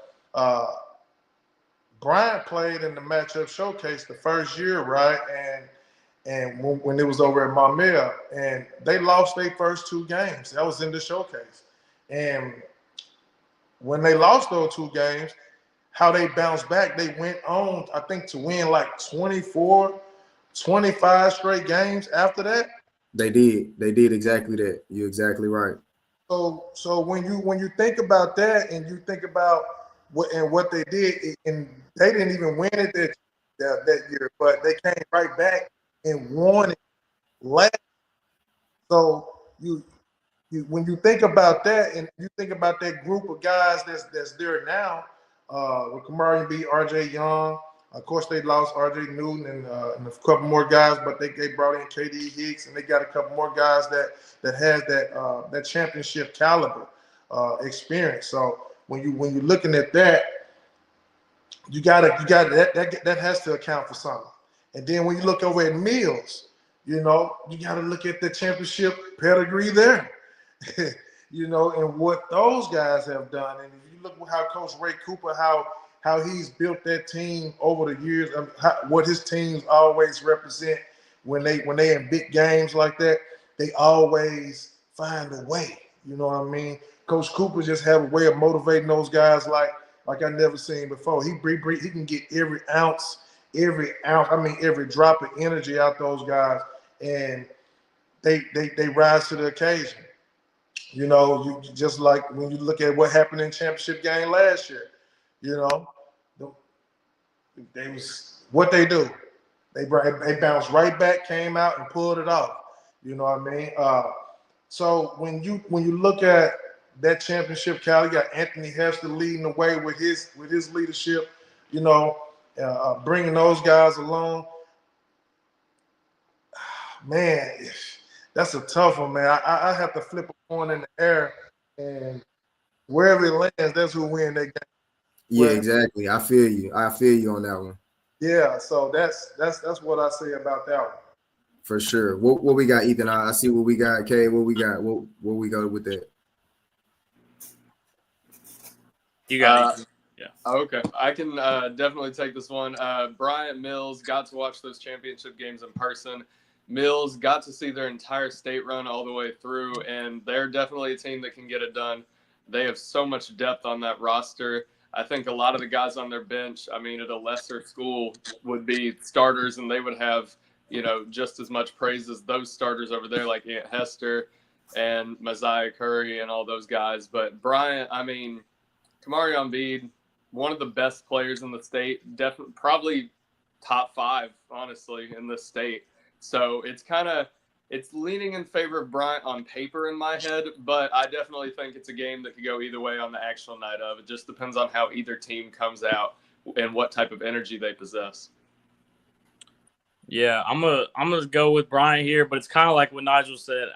Bryant played in the matchup showcase the first year, right? And when it was over at Maumelle, and they lost their first 2 games. That was in the showcase. And when they lost those 2 games, how they bounced back, they went on, I think, to win like 24, 25 straight games after that. They did exactly that. You're exactly right. So when you think about that, and you think about what they did, and they didn't even win it that year, but they came right back and won it last. So when you think about that, and you think about that group of guys that's there now, with Kamari B, RJ Young, of course they lost RJ Newton and a couple more guys, but they brought in KD Hicks, and they got a couple more guys that has that championship caliber experience. So when you're looking at that, you got that has to account for something. And then when you look over at Mills, you got to look at the championship pedigree there. And what those guys have done. And if you look at how Coach Ray Cooper, how he's built that team over the years, what his teams always represent when they in big games like that, they always find a way. You know what I mean? Coach Cooper just have a way of motivating those guys like I never seen before. He can get every ounce, every drop of energy out those guys, and they rise to the occasion. You just like when you look at what happened in championship game last year, they was what they do. They bounced right back, came out and pulled it off. You know what I mean? So when you look at that championship caliber, you got Anthony Hester leading the way with his leadership, bringing those guys along. Man, that's a tough one, man. I have to flip a coin in the air, and wherever it lands, that's who win that game. Yeah, exactly. I feel you on that one. Yeah, so that's what I say about that one. For sure. What we got, Ethan? I see what we got. Kay, what we got? What we go with that? You got it. Yeah. Okay. I can definitely take this one. Bryant Mills got to watch those championship games in person. Mills got to see their entire state run all the way through, and they're definitely a team that can get it done. They have so much depth on that roster. I think a lot of the guys on their bench, I mean, at a lesser school would be starters, and they would have, just as much praise as those starters over there, like Aunt Hester and Messiah Curry and all those guys. But Bryant, I mean, Kamari Embiid, one of the best players in the state, definitely probably top 5, honestly, in the state. So it's leaning in favor of Bryant on paper in my head, but I definitely think it's a game that could go either way on the actual night of. It just depends on how either team comes out and what type of energy they possess. Yeah, I'm gonna go with Bryant here, but it's kind of like what Nigel said.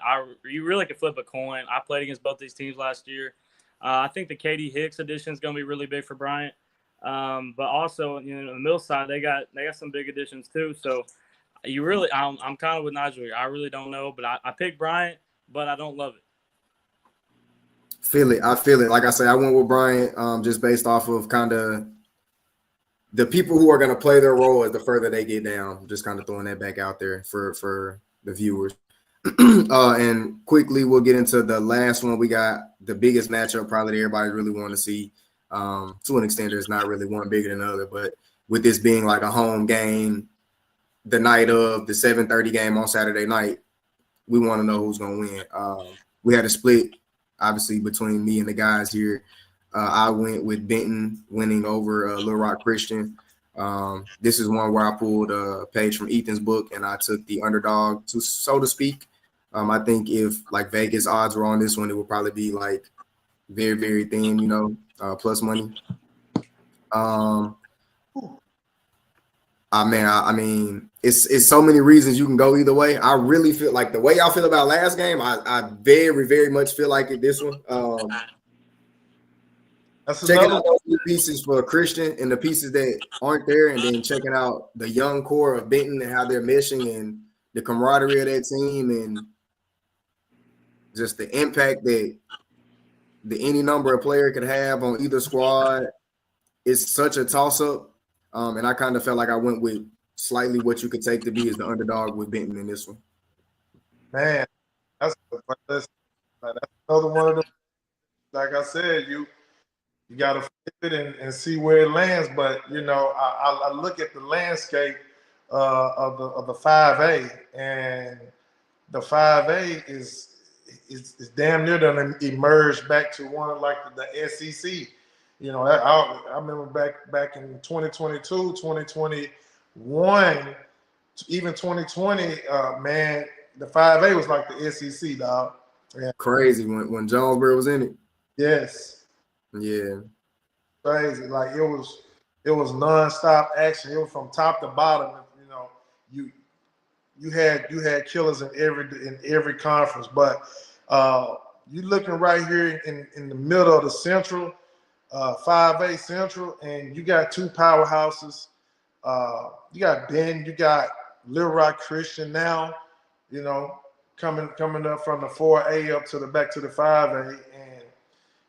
You really could flip a coin. I played against both these teams last year. I think the KD Hicks addition is going to be really big for Bryant, but also on the Mills side they got some big additions too. So I'm kind of with Nigel here. I really don't know, but I picked Bryant, but I don't love it. I feel it. Like I say, I went with Bryant just based off of kind of the people who are going to play their role as the further they get down. Just kind of throwing that back out there for the viewers. And quickly, we'll get into the last one. We got the biggest matchup probably that everybody really want to see. To an extent, there's not really one bigger than the other, but with this being like a home game, the night of the 7:30 game on Saturday night, we want to know who's going to win. We had a split, obviously, between me and the guys here. I went with Benton winning over Little Rock Christian. This is one where I pulled a page from Ethan's book, and I took the underdog, so to speak. I think if like Vegas odds were on this one, it would probably be like very, very thin, plus money. I mean, it's so many reasons you can go either way. I really feel like the way y'all feel about last game, I very, very much feel like it this one. That's Checking another out those pieces for Christian and the pieces that aren't there, and then checking out the young core of Benton and how they're meshing and the camaraderie of that team and just the impact that any number of player could have on either squad. It's such a toss-up. And I kind of felt like I went with slightly what you could take to be as the underdog with Benton in this one. man. That's another one of them. Like I said, you got to flip it and see where it lands. But you know, I look at the landscape of the 5A, and the 5A is damn near done emerged back to one of like the SEC. You know, I remember back in 2022, 2021, even 2020, man, the 5A was like the SEC, dog. Yeah. Crazy when Jonesboro was in it. Yes. Yeah. Crazy. Like it was nonstop action. It was from top to bottom. You know, you had killers in every conference, but you looking right here in the middle of the Central, 5A Central, and you got two powerhouses. You got Ben, you got Little Rock Christian now, you know, coming up from the 4A up to back to the 5A. And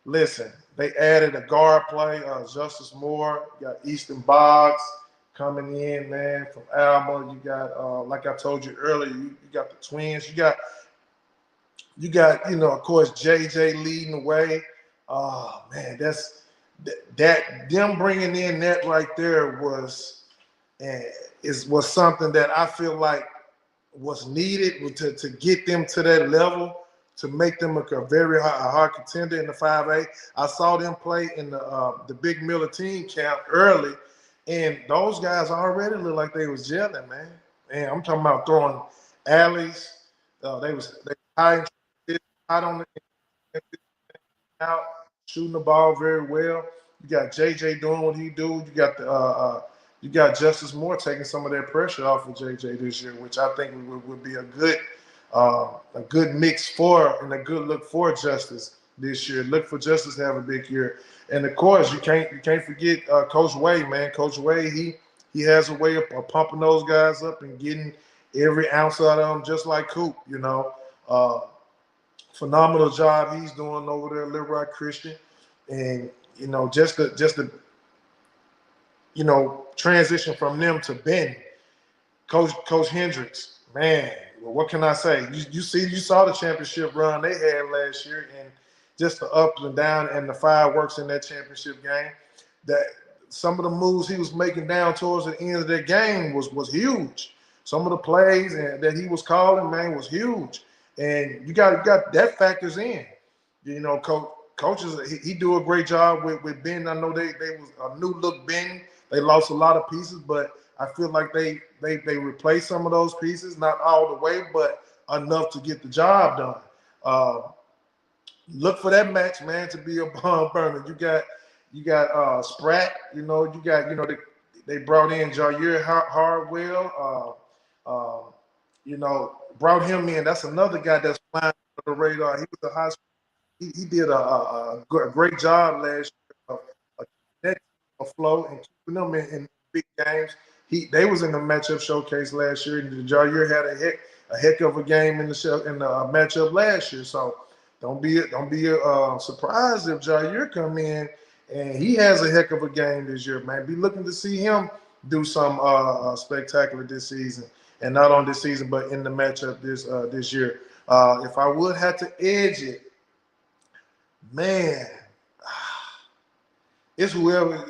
listen, they added a guard play, Justice Moore, you got Easton Boggs coming in, man, from Alma. You got, like I told you earlier, you got the twins. You got, you know, of course, JJ leading the way. Oh man, that them bringing in that right there was something that I feel like was needed to get them to that level, to make them a very hard contender in the 5A. I saw them play in the Big Miller team camp early, and those guys already look like they was gelling, man. Man, I'm talking about throwing alleys. They high on the out, shooting the ball very well. You got JJ doing what he do. You got Justice Moore taking some of that pressure off of JJ this year, which I think would be a good mix for and a good look for Justice this year. Look for Justice to have a big year. And of course, you can't forget Coach Wade, man. Coach Wade, he has a way of pumping those guys up and getting every ounce out of them, just like Coop, you know. Phenomenal job he's doing over there at Little Rock Christian. And, you know, just the you know, transition from them to Ben, Coach Hendricks, man, well, what can I say? You saw the championship run they had last year, and just the up and down and the fireworks in that championship game. That some of the moves he was making down towards the end of that game was huge. Some of the plays that he was calling, man, was huge. And you got that factors in. You know, coaches, he do a great job with Ben. I know they was a new look Ben. They lost a lot of pieces, but I feel like they replaced some of those pieces, not all the way, but enough to get the job done. Look for that match, man, to be a burner. You got Spratt. You know, they brought in Jair Hardwell. You know, brought him in. That's another guy that's flying under the radar. He was a high school. He did a great job last year of flow and keeping them in big games. They was in the matchup showcase last year, and Jair had a heck of a game in the matchup last year. So don't be surprised if Jair come in and he has a heck of a game this year, man. Be looking to see him do some spectacular this season. And not on this season, but in the matchup this year. If I would have to edge it, man, it's whoever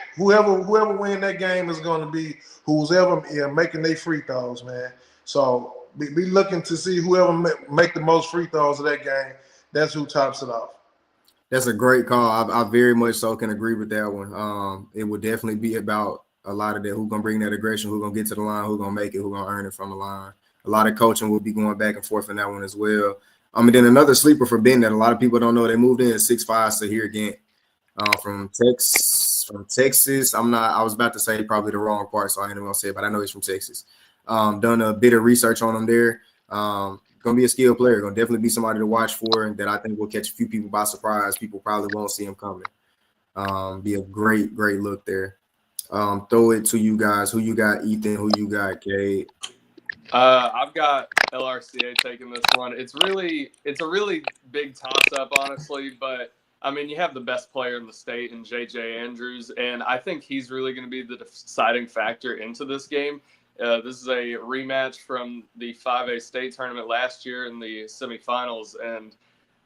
win that game is going to be who's ever making their free throws, man. So be looking to see whoever make the most free throws of that game. That's who tops it off. That's a great call. I very much so can agree with that one. It would definitely be about a lot of that. Who's gonna bring that aggression? Who's gonna get to the line? Who's gonna make it? Who's gonna earn it from the line? A lot of coaching will be going back and forth in that one as well. And then another sleeper for Ben that a lot of people don't know. They moved in 6'5" Sahir Gant from He's from Texas. I was about to say probably the wrong part, so I ain't even gonna say it, but I know he's from Texas. Done a bit of research on him there. Gonna be a skilled player. Gonna definitely be somebody to watch for, and that I think will catch a few people by surprise. People probably won't see him coming. Be a great look there. Throw it to you guys. Who you got, Ethan? Who you got, Cade? I've got LRCA taking this one. It's a really big toss-up, honestly, but I mean, you have the best player in the state in J.J. Andrews, and I think he's really going to be the deciding factor into this game. This is a rematch from the 5A state tournament last year in the semifinals, and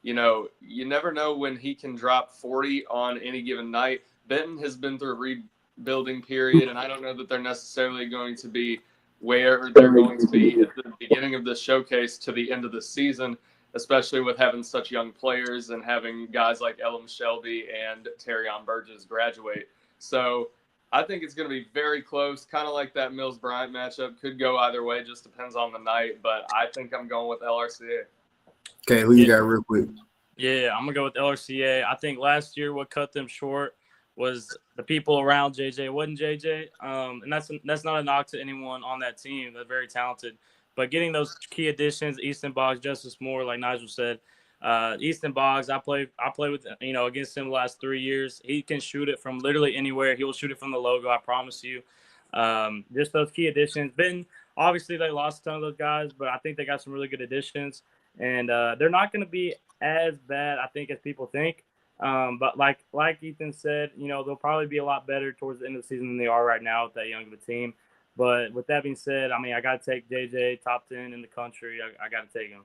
you never know when he can drop 40 on any given night. Benton has been through a rebuilding period, and I don't know that they're necessarily going to be where they're going to be at the beginning of the showcase to the end of the season, especially with having such young players and having guys like Elam Shelby and Terrion Burgess graduate. So I think it's going to be very close, kind of like that Mills-Bryant matchup. Could go either way, just depends on the night, but I think I'm going with LRCA. Okay, who you got real quick? Yeah, I'm going to go with LRCA. I think last year what cut them short was the people around JJ. It wasn't JJ, and that's not a knock to anyone on that team. They're very talented. But getting those key additions, Easton Boggs, Justice Moore, like Nigel said, Easton Boggs, I play with against him the last 3 years. He can shoot it from literally anywhere. He will shoot it from the logo, I promise you. Just those key additions. Obviously they lost a ton of those guys, but I think they got some really good additions, and they're not going to be as bad, I think, as people think. But like Ethan said, they'll probably be a lot better towards the end of the season than they are right now with that young of a team. But with that being said, I mean, I got to take JJ, top 10 in the country. I got to take him.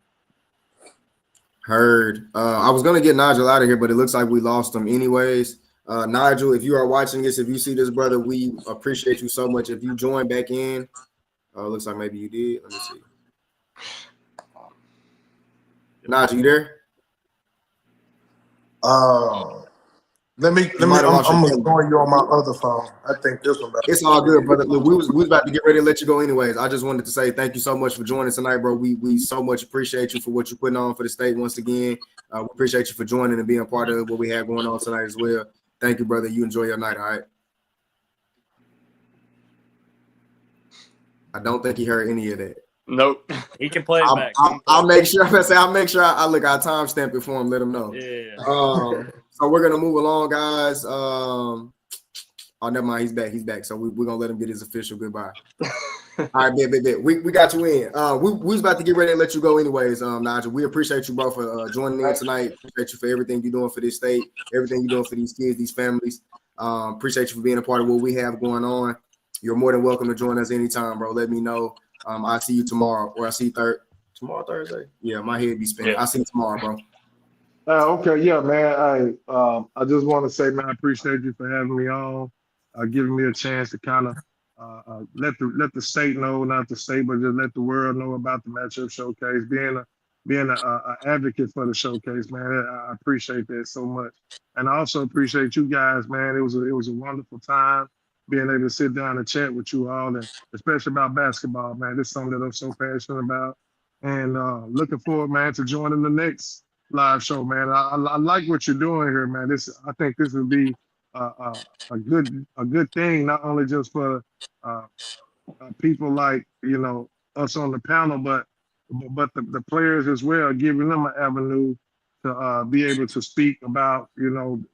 Heard. I was going to get Nigel out of here, but it looks like we lost him anyways. Nigel, if you are watching this, if you see this, brother, we appreciate you so much. If you join back in, looks like maybe you did. Let me see. Nigel, you there? I'm gonna join you on my other phone. I think this one better. It's all good, brother. Look, we was about to get ready to let you go anyways. I just wanted to say thank you so much for joining tonight, bro. We so much appreciate you for what you're putting on for the state once again. We appreciate you for joining and being part of what we have going on tonight as well. Thank you, brother. You enjoy your night, all right? I don't think he heard any of that. Nope. He can play it back. I'll make sure. I'll make sure I look. I timestamp it for him. Let him know. Yeah. So we're gonna move along, guys. Oh, never mind. He's back. So we're gonna let him get his official goodbye. All right, bet. We got you in. We was about to get ready to let you go anyways. Nigel, we appreciate you, bro, for joining in tonight. Appreciate you for everything you're doing for this state, everything you're doing for these kids, these families. Appreciate you for being a part of what we have going on. You're more than welcome to join us anytime, bro. Let me know. I'll see you tomorrow, or I'll see you tomorrow, Thursday. Yeah, my head be spinning. I'll see you tomorrow, bro. Okay, yeah, man. I just want to say, man, I appreciate you for having me on, giving me a chance to kind of let the state know, not the state, but just let the world know about the matchup showcase. Being a advocate for the showcase, man. I appreciate that so much, and I also appreciate you guys, man. It was a wonderful time being able to sit down and chat with you all, and especially about basketball, man. This is something that I'm so passionate about, and looking forward, man, to joining the next live show, man. I like what you're doing here, man. I think this would be a good thing, not only just for people like us on the panel, but the players as well, giving them an avenue to be able to speak about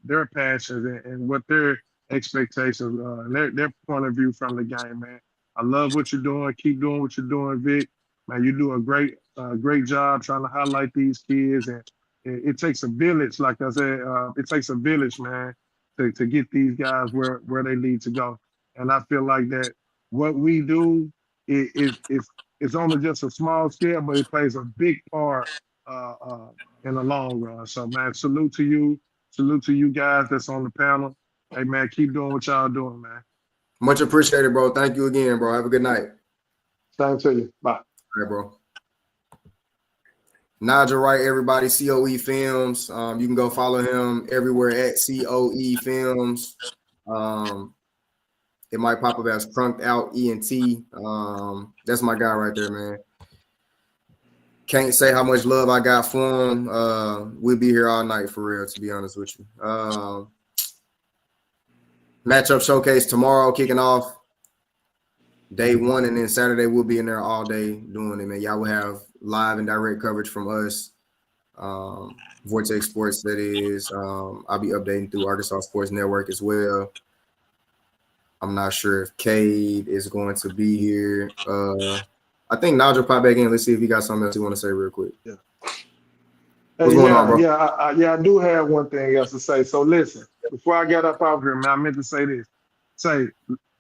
their passions and what their expectations and their point of view from the game, man. I love what you're doing. Keep doing what you're doing, Vic. Man, you do a great job trying to highlight these kids, and it takes a village. Like I said, it takes a village, man, to get these guys where they need to go. And I feel like that what we do is only just a small scale, but it plays a big part in the long run. So, man, salute to you guys that's on the panel. Hey, man, keep doing what y'all doing, man. Much appreciated, bro. Thank you again, bro. Have a good night. Thanks to you. Bye. All right, bro. Nigel Wright, everybody, C.O.E. Films. You can go follow him everywhere at C.O.E. Films. It might pop up as Crunked Out ENT. That's my guy right there, man. Can't say how much love I got for him. We'll be here all night for real, to be honest with you. Matchup showcase tomorrow, kicking off day 1, and then Saturday we'll be in there all day doing it, man. Y'all will have live and direct coverage from us. Vortex Sports, that is. I'll be updating through Arkansas Sports Network as well. I'm not sure if Cade is going to be here. I think Nigel popped back in. Let's see if he got something else he want to say real quick. Yeah. What's going on, bro? I do have one thing else to say. So listen, before I get up out here, man, I meant to say this. Say,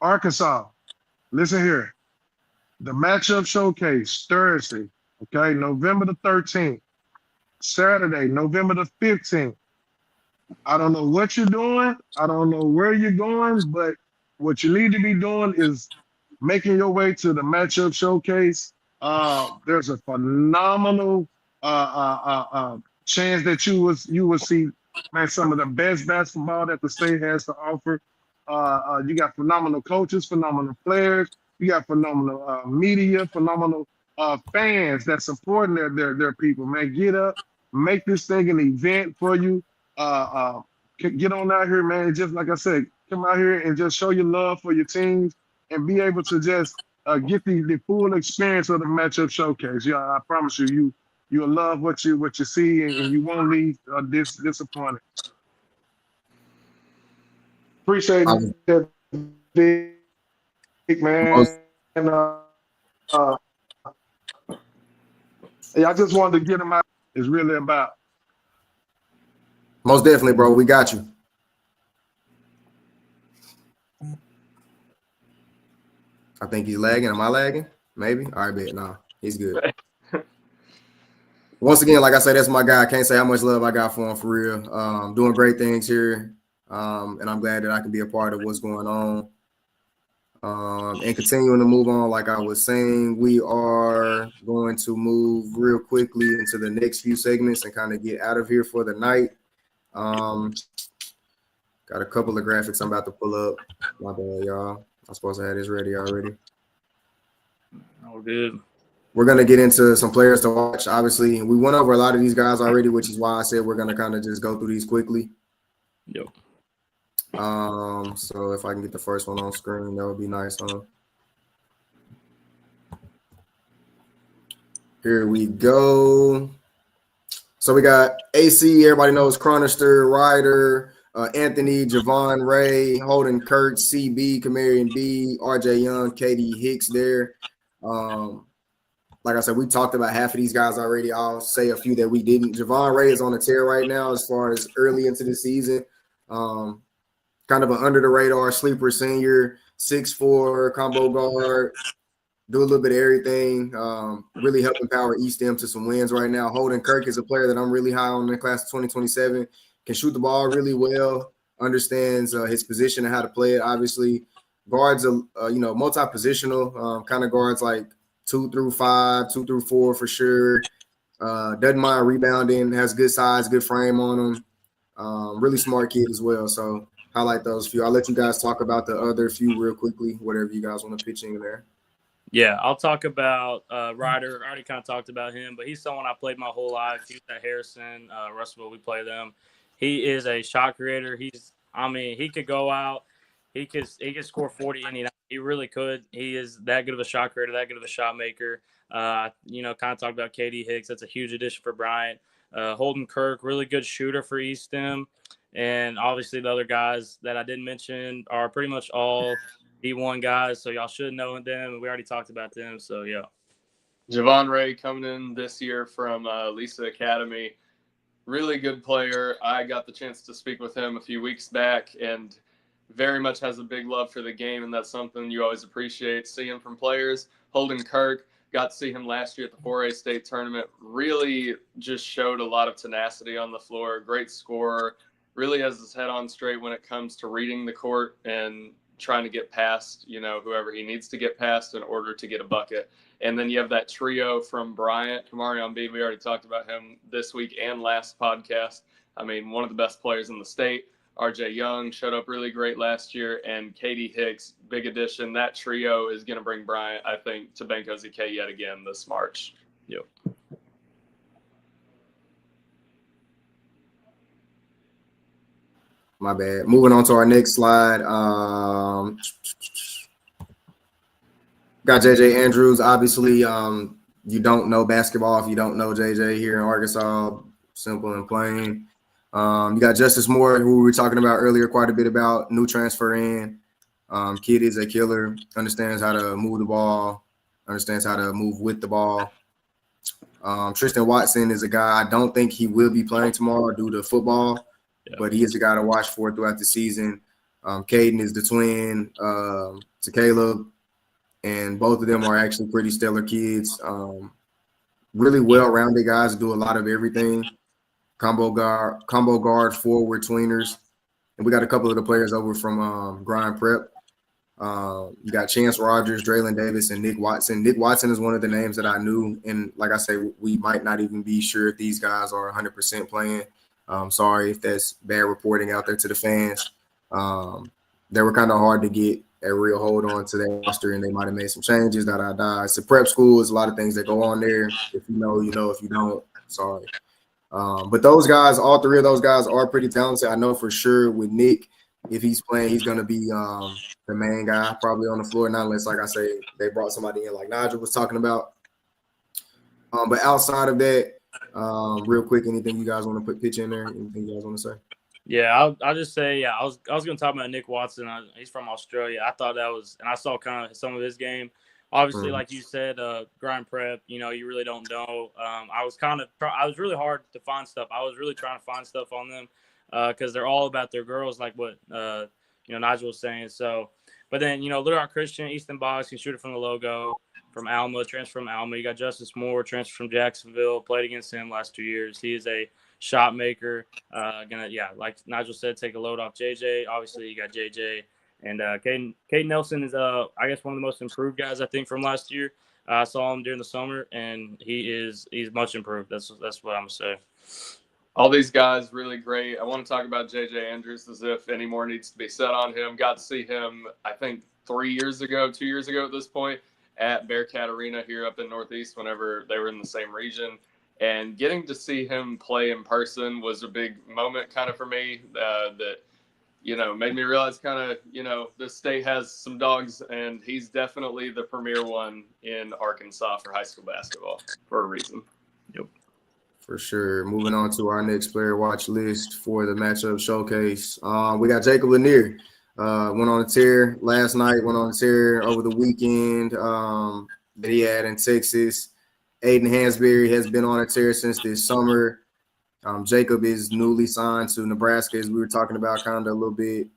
Arkansas, listen here. The matchup showcase Thursday, okay, November the 13th. Saturday, November the 15th. I don't know what you're doing. I don't know where you're going, but what you need to be doing is making your way to the matchup showcase. There's a phenomenal chance that you will see, man, some of the best basketball that the state has to offer. You got phenomenal coaches, phenomenal players. You got phenomenal media, phenomenal fans that supporting their people. Man, get up, make this thing an event for you. Get on out here, man. Just like I said, come out here and just show your love for your teams and be able to just get the full experience of the matchup showcase. Yeah, I promise you'll love what you see, and you won't leave disappointed. Appreciate it, big man. And yeah, I just wanted to get him out. It's really about. Most definitely, bro. We got you. I think he's lagging. Am I lagging? Maybe. All right, bet. Nah, he's good. Once again, like I said, that's my guy. I can't say how much love I got for him, for real. Doing great things here, and I'm glad that I can be a part of what's going on. And continuing to move on, like I was saying, we are going to move real quickly into the next few segments and kind of get out of here for the night. Got a couple of graphics I'm about to pull up. My bad, y'all. I'm supposed to have this ready already. Oh, good. We're going to get into some players to watch. Obviously, we went over a lot of these guys already, which is why I said we're going to kind of just go through these quickly. Yep. So if I can get the first one on screen, that would be nice, huh? Here we go. So we got AC, everybody knows Chronister, Ryder, Anthony, Javon Ray, Holden Kirk, CB, Kamarian B, RJ Young, KD Hicks there. Like I said, we talked about half of these guys already. I'll say a few that we didn't. Javon Ray is on a tear right now as far as early into the season. Kind of an under-the-radar sleeper senior, 6'4", combo guard, do a little bit of everything, really helping power East End to some wins right now. Holden Kirk is a player that I'm really high on in the class of 2027, can shoot the ball really well, understands his position and how to play it, obviously. Guards, multi-positional, kind of guards like 2 through 5, 2 through 4 for sure. Doesn't mind rebounding, has good size, good frame on him. Really smart kid as well, so highlight those few. I'll let you guys talk about the other few real quickly, whatever you guys want to pitch in there. Yeah, I'll talk about Ryder. I already kind of talked about him, but he's someone I played my whole life. He was at Harrison, Russellville. We play them. He is a shot creator. He could go out. He could score 40 any night. He really could. He is that good of a shot creator, that good of a shot maker. Kind of talked about KD Hicks. That's a huge addition for Bryant. Holden Kirk, really good shooter for East End. And obviously the other guys that I didn't mention are pretty much all D1 guys, so y'all should know them. We already talked about them, so yeah. Javon Ray coming in this year from Lisa Academy. Really good player. I got the chance to speak with him a few weeks back and very much has a big love for the game, and that's something you always appreciate seeing from players. Holden Kirk, got to see him last year at the 4A state tournament. Really just showed a lot of tenacity on the floor. Great scorer. Really has his head on straight when it comes to reading the court and trying to get past, whoever he needs to get past in order to get a bucket. And then you have that trio from Bryant, Kamarian B. We already talked about him this week and last podcast. I mean, one of the best players in the state. RJ Young showed up really great last year, and KD Hicks, big addition. That trio is going to bring Bryant, I think, to Bank OZK yet again this March. Yep. My bad. Moving on to our next slide. Got JJ Andrews. Obviously, you don't know basketball if you don't know JJ here in Arkansas. Simple and plain. You got Justice Moore, who we were talking about earlier quite a bit about, new transfer in. Kid is a killer, understands how to move the ball, understands how to move with the ball. Tristan Watson is a guy, I don't think he will be playing tomorrow due to football, but he is a guy to watch for throughout the season. Caden is the twin to Caleb, and both of them are actually pretty stellar kids. Really well-rounded guys, do a lot of everything. Combo guard, forward, tweeners. And we got a couple of the players over from Grind Prep. You got Chance Rogers, Draylon Davis, and Nick Watson. Nick Watson is one of the names that I knew. And like I say, we might not even be sure if these guys are 100% playing. Sorry if that's bad reporting out there to the fans. They were kind of hard to get a real hold on to their roster, and they might have made some changes. It's a prep school. There's a lot of things that go on there. If you know, you know. If you don't, sorry. But those guys, all three of those guys are pretty talented. I know for sure with Nick, if he's playing, he's going to be the main guy probably on the floor, not unless, like I say, they brought somebody in like Nigel was talking about. But outside of that, real quick, anything you guys want to put pitch in there? Anything you guys want to say? Yeah, I'll just say, I was going to talk about Nick Watson. He's from Australia. I thought that was – and I saw kind of some of his game. Obviously, like you said, grind prep, you really don't know. I was really hard to find stuff. I was really trying to find stuff on them because they're all about their girls, like what, Nigel was saying. So, but then, Little Rock Christian, Easton Boggs can shoot it from the logo, from Alma, transfer from Alma. You got Justice Moore, transfer from Jacksonville, played against him last 2 years. He is a shot maker. Like Nigel said, take a load off JJ. Obviously, you got JJ. And Caden Nelson is, I guess, one of the most improved guys, I think, from last year. I saw him during the summer, and he's much improved. That's what I'm going to say. All these guys really great. I want to talk about JJ Andrews as if any more needs to be said on him. Got to see him, I think, 2 years ago at this point, at Bearcat Arena here up in Northeast whenever they were in the same region. And getting to see him play in person was a big moment kind of for me that made me realize kind of, this state has some dogs, and he's definitely the premier one in Arkansas for high school basketball for a reason. Yep. For sure. Moving on to our next player watch list for the matchup showcase. We got Jacob Lanier. Went on a tear last night, went on a tear over the weekend that he had in Texas. Aiden Hansberry has been on a tear since this summer. Jacob is newly signed to Nebraska, as we were talking about kind of a little bit.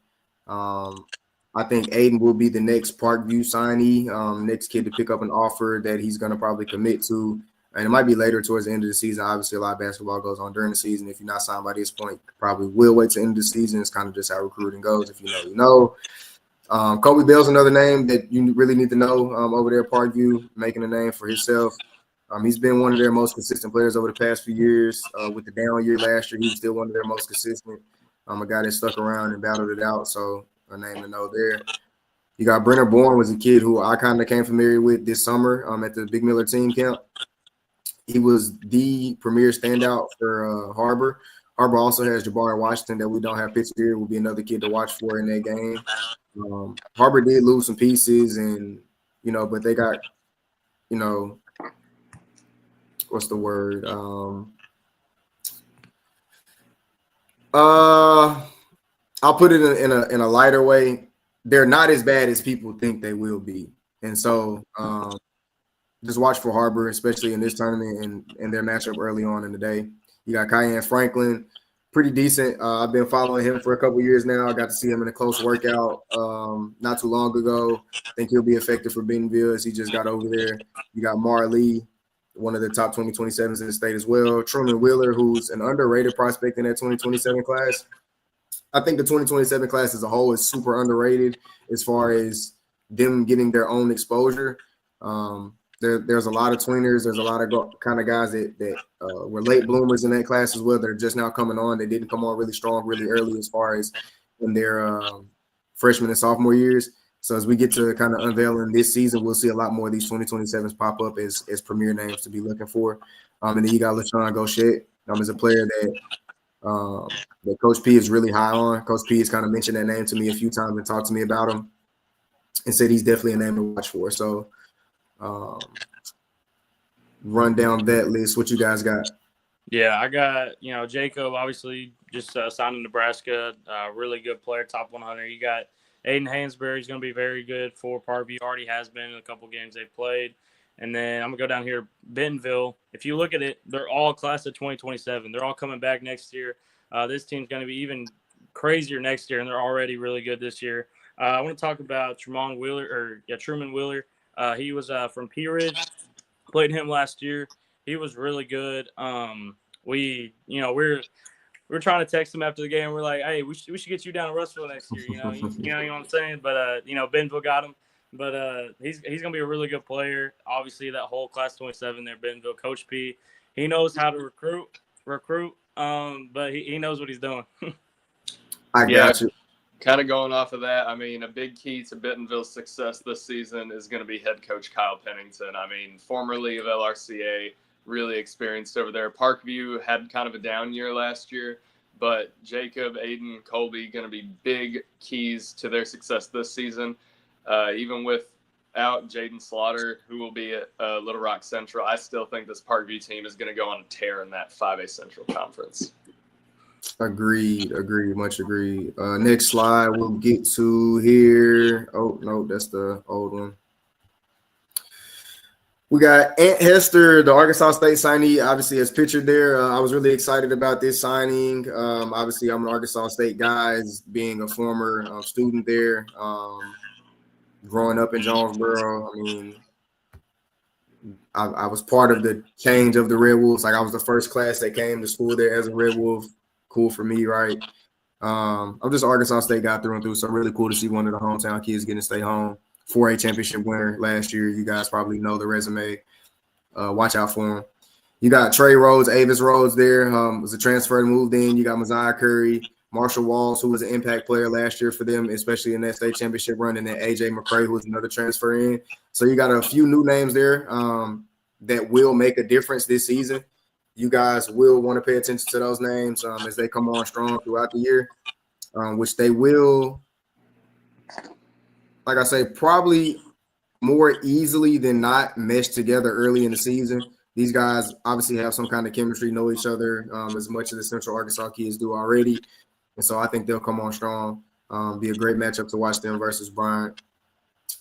I think Aiden will be the next Parkview signee, next kid to pick up an offer that he's going to probably commit to. And it might be later towards the end of the season. Obviously, a lot of basketball goes on during the season. If you're not signed by this point, probably will wait to the end of the season. It's kind of just how recruiting goes. If you know, you know. Kobe Bell's another name that you really need to know over there at Parkview, making a name for himself. He's been one of their most consistent players over the past few years. With the down year last year, he was still one of their most consistent. A guy that stuck around and battled it out, so a name to know there. You got Brenner Bourne, was a kid who I kind of came familiar with this summer at the Big Miller team camp. He was the premier standout for Harbor. Harbor also has Jabari Washington that we don't have pictured here. Will be another kid to watch for in that game. Harbor did lose some pieces, and but they got what's the word? I'll put it in a lighter way. They're not as bad as people think they will be, and so just watch for Harbor, especially in this tournament and their matchup early on in the day. You got Cayenne Franklin, pretty decent. I've been following him for a couple years now. I got to see him in a close workout not too long ago. I think he'll be effective for Bentonville as he just got over there. You got Marley, one of the top 2027s in the state as well. Truman Wheeler, who's an underrated prospect in that 2027 class. I think the 2027 class as a whole is super underrated as far as them getting their own exposure. There's a lot of tweeners. There's a lot of kind of guys that were late bloomers in that class as well. They're just now coming on. They didn't come on really strong, really early as far as in their freshman and sophomore years. So as we get to kind of unveiling this season, we'll see a lot more of these 2027s pop up as premier names to be looking for. And then you got LaShawn Gauchet as a player that that Coach P is really high on. Coach P has kind of mentioned that name to me a few times and talked to me about him and said he's definitely a name to watch for. So run down that list. What you guys got? Yeah, I got, Jacob obviously just signed in Nebraska. Really good player, top 100. You got Aiden Hansberry. He's going to be very good for Parkview. Already has been in a couple games they've played. And then I'm going to go down here, Bentonville. If you look at it, they're all class of 2027. They're all coming back next year. This team's going to be even crazier next year, and they're already really good this year. I want to talk about Truman Wheeler. He was from Pea Ridge. Played him last year. He was really good. We're trying to text him after the game. We're like, hey, we should get you down to Russellville next year. You know what I'm saying? But Bentonville got him. But he's gonna be a really good player. Obviously, that whole class 27 there, Bentonville, Coach P, he knows how to recruit. But he knows what he's doing. I got you. Kind of going off of that, I mean, a big key to Bentonville's success this season is going to be head coach Kyle Pennington. I mean, formerly of LRCA, really experienced over there. Parkview had kind of a down year last year, but Jacob, Aiden, Colby going to be big keys to their success this season. Even without Jaden Slaughter, who will be at Little Rock Central, I still think this Parkview team is going to go on a tear in that 5A Central Conference. Agreed. Much agreed. Next slide we'll get to here. Oh, no, that's the old one. We got Aunt Hester, the Arkansas State signee, obviously as pictured there. I was really excited about this signing. Obviously, I'm an Arkansas State guy, as being a former student there. Growing up in Jonesboro, I mean, I was part of the change of the Red Wolves. Like, I was the first class that came to school there as a Red Wolf. Cool for me, right? I'm just an Arkansas State guy through and through, so really cool to see one of the hometown kids getting to stay home. 4A championship winner last year. You guys probably know the resume. Watch out for him. You got Trey Rhodes, Avis Rhodes there. Was a transfer moved in. You got Messiah Curry, Marshall Walls, who was an impact player last year for them, especially in that state championship run, and then AJ McCray, who was another transfer in. So you got a few new names there that will make a difference this season. You guys will want to pay attention to those names as they come on strong throughout the year, which they will, like I say, probably more easily than not mesh together early in the season. These guys obviously have some kind of chemistry, know each other as much as the Central Arkansas kids do already. And so I think they'll come on strong. Be a great matchup to watch them versus Bryant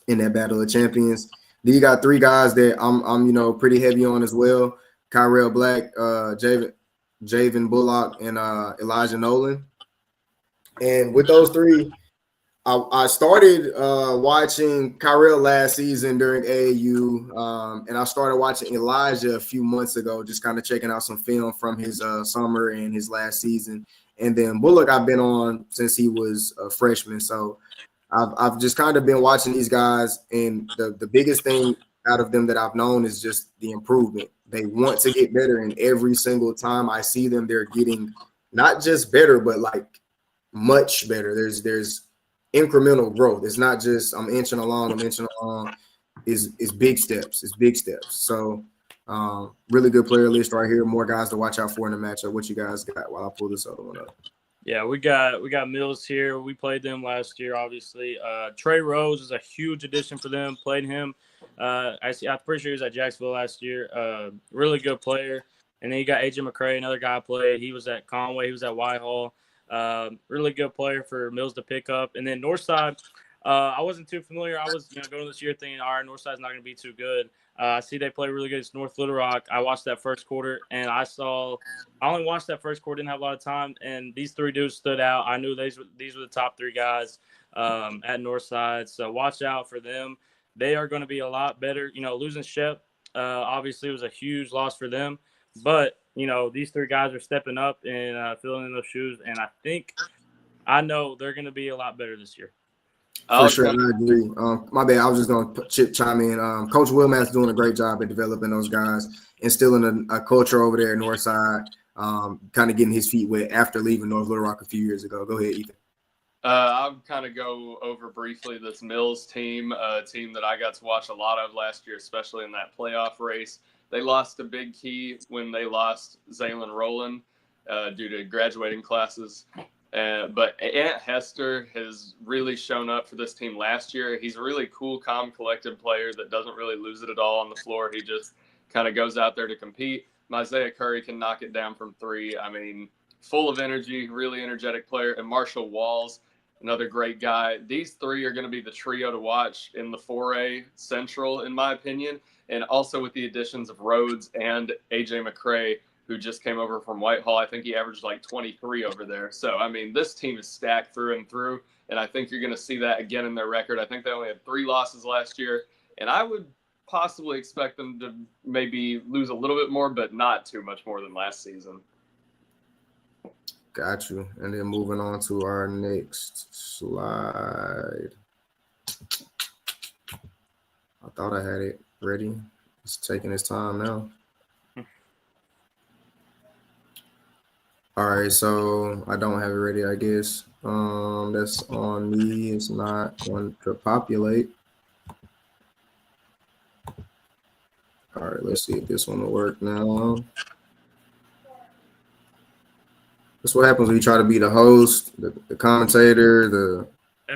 in that Battle of Champions. Then you got three guys that I'm pretty heavy on as well. Kyrell Black, Javen Bullock, and Elijah Nolan. And with those three, I started watching Kyrell last season during AAU, and I started watching Elijah a few months ago, just kind of checking out some film from his summer and his last season. And then Bullock I've been on since he was a freshman. So I've just kind of been watching these guys, and the biggest thing out of them that I've known is just the improvement. They want to get better, and every single time I see them, they're getting not just better, but like much better. There's incremental growth. It's not just I'm inching along. It's big steps. It's big steps. So really good player list right here. More guys to watch out for in the matchup. What you guys got while I pull this other one up? Yeah, we got Mills here. We played them last year, obviously. Trey Rose is a huge addition for them. Played him. I'm pretty sure he was at Jacksonville last year. Really good player. And then you got AJ McCray, another guy I played. He was at Conway. He was at Whitehall. Really good player for Mills to pick up. And then Northside, I wasn't too familiar. I was going this year thinking, all right, Northside's not going to be too good. I see they play really good against North Little Rock. I watched that first quarter, and I only watched that first quarter, didn't have a lot of time, and these three dudes stood out. I knew these were the top three guys at Northside, so watch out for them. They are going to be a lot better. Losing Shep obviously was a huge loss for them, but these three guys are stepping up and filling in those shoes, and I know they're going to be a lot better this year. For sure, I agree. My bad. I was just going to chime in. Coach Wilmat's doing a great job at developing those guys, instilling a culture over there at Northside, kind of getting his feet wet after leaving North Little Rock a few years ago. Go ahead, Ethan. I'll kind of go over briefly this Mills team, a team that I got to watch a lot of last year, especially in that playoff race. They lost a big key when they lost Zaylin Rowland. due to graduating classes. But Ant Hester has really shown up for this team last year. He's a really cool, calm, collected player that doesn't really lose it at all on the floor. He just kind of goes out there to compete. Isaiah Curry can knock it down from three. I mean, full of energy, really energetic player. And Marshall Walls, another great guy. These three are going to be the trio to watch in the 4A Central, in my opinion. And also with the additions of Rhodes and AJ McCray, who just came over from Whitehall. I think he averaged like 23 over there. So, I mean, this team is stacked through and through. And I think you're going to see that again in their record. I think they only had 3 losses last year. And I would possibly expect them to maybe lose a little bit more, but not too much more than last season. Got you. And then moving on to our next slide. I thought I had it ready. It's taking its time now. All right, so I don't have it ready, I guess. That's on me. It's not going to populate. All right, let's see if this one will work now. That's what happens when you try to be the host, the commentator, the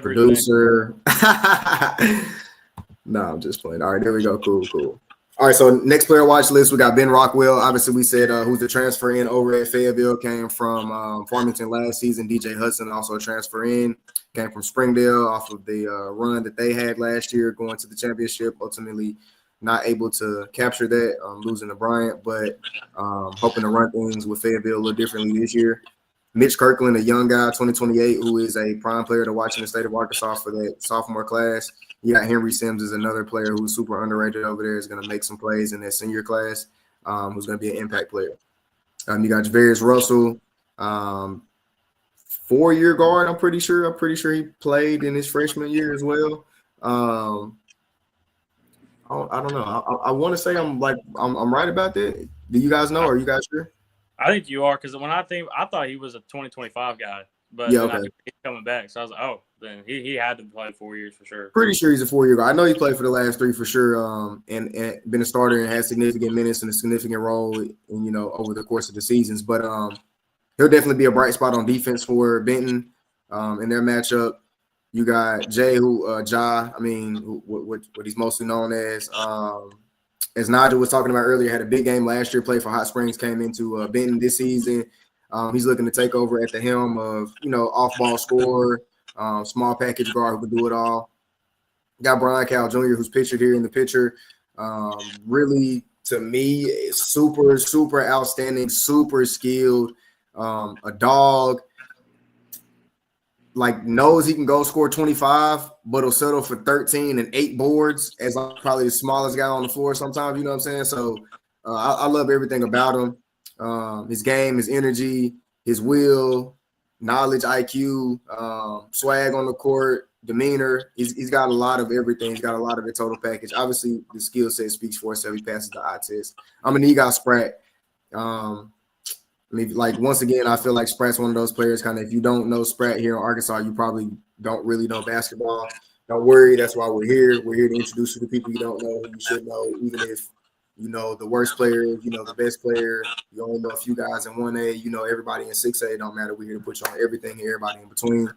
producer. No, I'm just playing. All right, there we go. Cool. All right, so next player watch list, we got Ben Rockwell. Obviously, we said who's the transfer in over at Fayetteville, came from Farmington last season. DJ Hudson also a transfer in, came from Springdale off of the run that they had last year going to the championship, ultimately not able to capture that, losing to Bryant, but hoping to run things with Fayetteville a little differently this year. Mitch Kirkland, a young guy, 2028, who is a prime player to watch in the state of Arkansas for that sophomore class. You got Henry Sims is another player who's super underrated over there, is going to make some plays in that senior class, who's going to be an impact player. You got Javarius Russell, 4-year guard, I'm pretty sure he played in his freshman year as well. I don't know. I want to say I'm right about that. Do you guys know? Are you guys sure? I think you are, because I thought he was a 2025 guy, but yeah, then okay. I think he's coming back. So I was like, oh, then he had to play 4 years for sure. Pretty sure he's a 4-year guy. I know he played for the last 3 for sure, and been a starter and had significant minutes and a significant role, over the course of the seasons. But he'll definitely be a bright spot on defense for Benton in their matchup. You got Jay, what he's mostly known as Nigel was talking about earlier, had a big game last year, played for Hot Springs, came into Benton this season. He's looking to take over at the helm of, off-ball scorer, small package guard who can do it all. Got Brian Cal Jr., who's pictured here in the picture. Really, to me, super, super outstanding, super skilled, a dog. Knows he can go score 25, but he'll settle for 13 and 8 boards as probably the smallest guy on the floor sometimes, you know what I'm saying? So I love everything about him. His game, his energy, his will, knowledge, IQ, swag on the court, demeanor. He's got a lot of everything. He's got a lot of the total package. Obviously, the skill set speaks for itself. He passes the eye test. I'm an EGOT Spratt. Once again, I feel like Spratt's one of those players, kind of, if you don't know Spratt here in Arkansas, you probably don't really know basketball. Don't worry. That's why we're here. We're here to introduce you to people you don't know who you should know, even if you know the worst player, you know the best player. You only know a few guys in 1A. You know everybody in 6A. It don't matter. We're here to put you on everything here, everybody in between.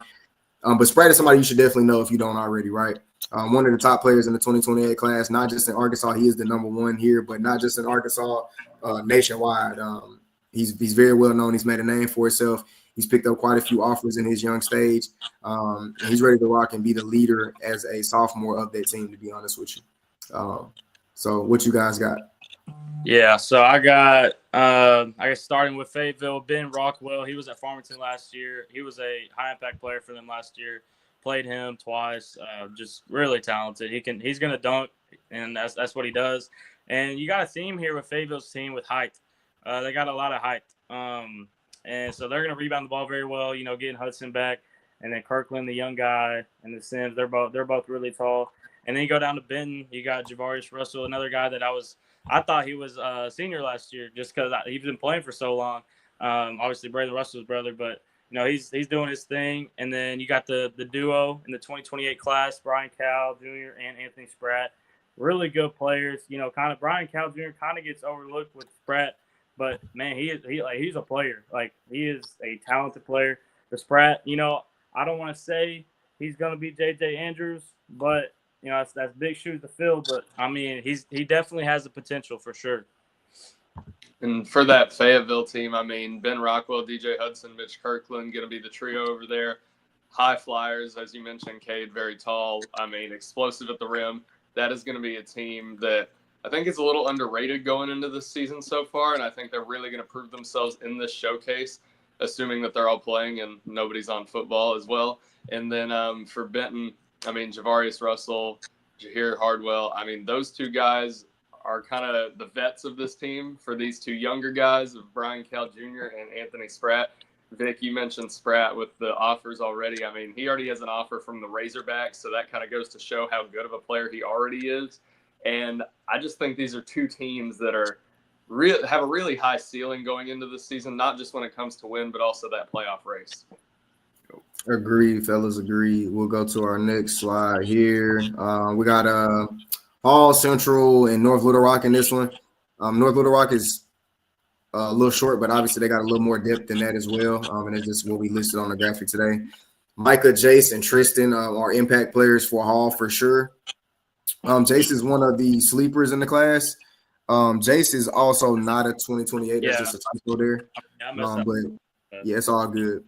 But Spratt is somebody you should definitely know if you don't already, right? One of the top players in the 2028 class, not just in Arkansas. He is the number 1 here, but not just in Arkansas, nationwide. He's very well known. He's made a name for himself. He's picked up quite a few offers in his young stage. And he's ready to rock and be the leader as a sophomore of that team, to be honest with you. So what you guys got? Yeah, so I got starting with Fayetteville, Ben Rockwell. He was at Farmington last year. He was a high impact player for them last year. Played him twice. Just really talented. He's gonna dunk, and that's what he does. And you got a theme here with Fayetteville's team with height. They got a lot of height. And so they're gonna rebound the ball very well. Getting Hudson back, and then Kirkland, the young guy, and the Sims. They're both really tall. And then you go down to Benton. You got Javarius Russell, another guy that I thought he was a senior last year just because he's been playing for so long. Obviously, Braylon Russell's brother, but he's doing his thing. And then you got the duo in the 2028 class, Brian Cal Jr. and Anthony Spratt. Really good players. Brian Cal Jr. kind of gets overlooked with Spratt But man, he's a player. Like, he is a talented player. The Spratt, I don't want to say he's gonna be JJ Andrews, but that's big shoes to fill. But I mean, he definitely has the potential for sure. And for that Fayetteville team, I mean, Ben Rockwell, DJ Hudson, Mitch Kirkland, going to be the trio over there. High flyers, as you mentioned, Cade, very tall. I mean, explosive at the rim. That is going to be a team that I think is a little underrated going into this season so far, and I think they're really going to prove themselves in this showcase, assuming that they're all playing and nobody's on football as well. And then for Benton, I mean, Javarius Russell, Jahir Hardwell, I mean, those two guys are kind of the vets of this team for these two younger guys of Brian Cal Jr. and Anthony Spratt. Vic, you mentioned Spratt with the offers already. I mean, he already has an offer from the Razorbacks, so that kind of goes to show how good of a player he already is. And I just think these are two teams that have a really high ceiling going into the season, not just when it comes to win, but also that playoff race. Agreed, fellas. Agreed. We'll go to our next slide here. We got Hall, Central, and North Little Rock in this one. North Little Rock is a little short, but obviously they got a little more depth than that as well. And it's just what we listed on the graphic today. Micah, Jace, and Tristan are impact players for Hall for sure. Jace is one of the sleepers in the class. Jace is also not a 2028. That's just a typo there. But yeah, it's all good.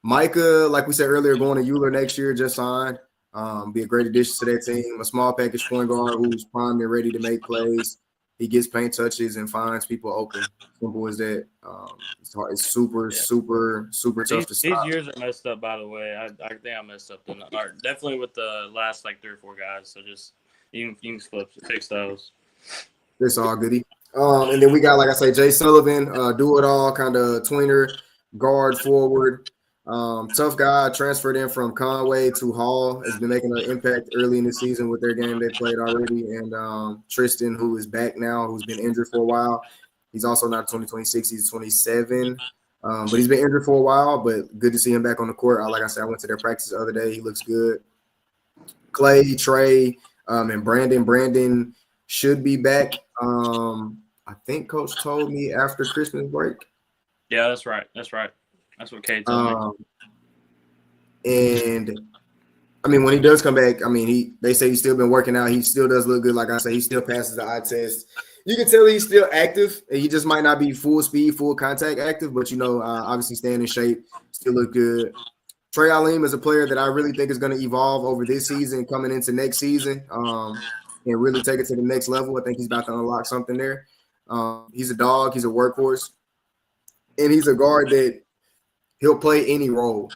Micah, like we said earlier, going to Euler next year, just signed. Be a great addition to that team. A small package point guard who's primed and ready to make plays. He gets paint touches and finds people open. Simple as that. It's hard. It's super tough to stop. These years are messed up, by the way. I think I messed up definitely with the last 3 or 4 guys. So just you can fix those. It's all goody. And then we got, like I say, Jay Sullivan, do it all, kind of tweener, guard forward. Tough guy, transferred in from Conway to Hall, has been making an impact early in the season with their game they played already. And Tristan, who is back now, who's been injured for a while. He's also not 2026, he's 27. But he's been injured for a while, but good to see him back on the court. Like I said, I went to their practice the other day. He looks good. Clay, Trey, and Brandon. Brandon should be back. I think Coach told me after Christmas break. Yeah, that's right. That's what Kate told me. And I mean, when he does come back, I mean, they say he's still been working out. He still does look good. Like I say, he still passes the eye test. You can tell he's still active. He just might not be full speed, full contact active, but obviously staying in shape, still look good. Trey Alim is a player that I really think is going to evolve over this season, coming into next season, and really take it to the next level. I think he's about to unlock something there. He's a dog. He's a workhorse. And he's a guard that he'll play any role.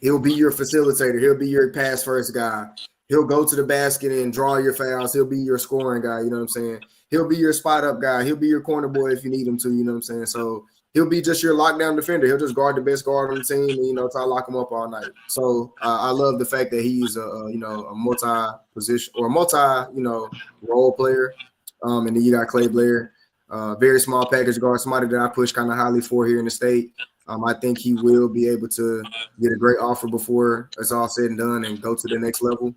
He'll be your facilitator. He'll be your pass first guy. He'll go to the basket and draw your fouls. He'll be your scoring guy. You know what I'm saying? He'll be your spot up guy. He'll be your corner boy if you need him to. You know what I'm saying? So he'll be just your lockdown defender. He'll just guard the best guard on the team and, try to lock him up all night. So I love the fact that he's a multi-position or role player. And then you got Clay Blair, very small package guard, somebody that I push kind of highly for here in the state. I think he will be able to get a great offer before it's all said and done and go to the next level.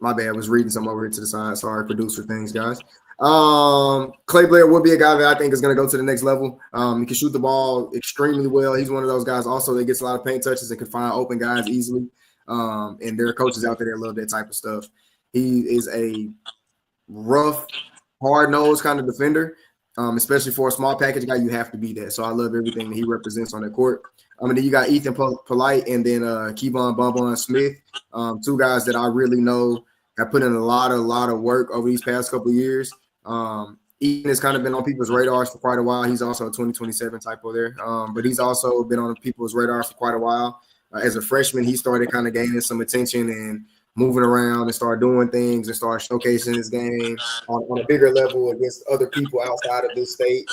My bad, I was reading some over here to the side. Sorry, producer things, guys. Clay Blair will be a guy that I think is going to go to the next level. He can shoot the ball extremely well. He's one of those guys also that gets a lot of paint touches and can find open guys easily. And there are coaches out there that love that type of stuff. He is a rough, hard-nosed kind of defender, especially for a small package guy. You have to be that. So I love everything that he represents on the court. And then you got Ethan Polite and then Kevon Bonbon Smith, 2 guys that I really know have put in a lot of work over these past couple of years. Ethan has kind of been on people's radars for quite a while. He's also a 2027 typo there, but he's also been on people's radar for quite a while. As a freshman, he started kind of gaining some attention and moving around and started doing things and started showcasing his game on a bigger level against other people outside of this state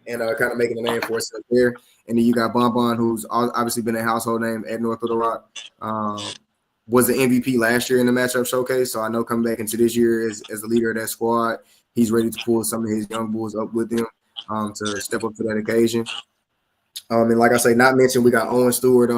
and kind of making a name for himself there. And then you got Bonbon, who's obviously been a household name at North Little Rock, was the MVP last year in the matchup showcase. So I know coming back into this year as the leader of that squad, he's ready to pull some of his young bulls up with him to step up to that occasion. And like I say, not mentioned, we got Owen Stewart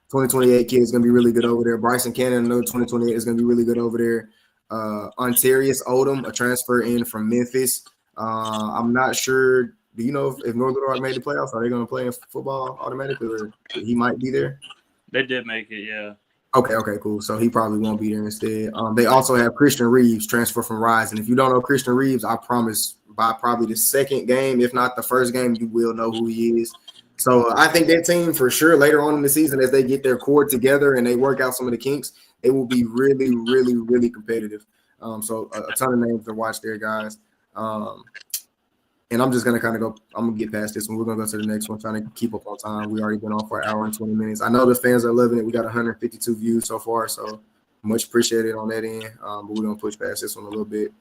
2028 kid is going to be really good over there. Bryson Cannon, another 2028, is going to be really good over there. Ontarius Odom, a transfer in from Memphis. I'm not sure. Do you know if North Little Rock made the playoffs? Are they going to play in football automatically, or he might be there? They did make it, yeah. Okay, cool. So he probably won't be there instead. They also have Christian Reeves transfer from Rise. And if you don't know Christian Reeves, I promise by probably the second game, if not the first game, you will know who he is. So I think that team for sure later on in the season, as they get their core together and they work out some of the kinks, they will be really, really, really competitive. So a ton of names to watch there, guys. And I'm just going to kind of go – I'm going to get past this one. We're going to go to the next one, trying to keep up on time. We already been on for an hour and 20 minutes. I know the fans are loving it. We got 152 views so far, so much appreciated on that end. But we're going to push past this one a little bit.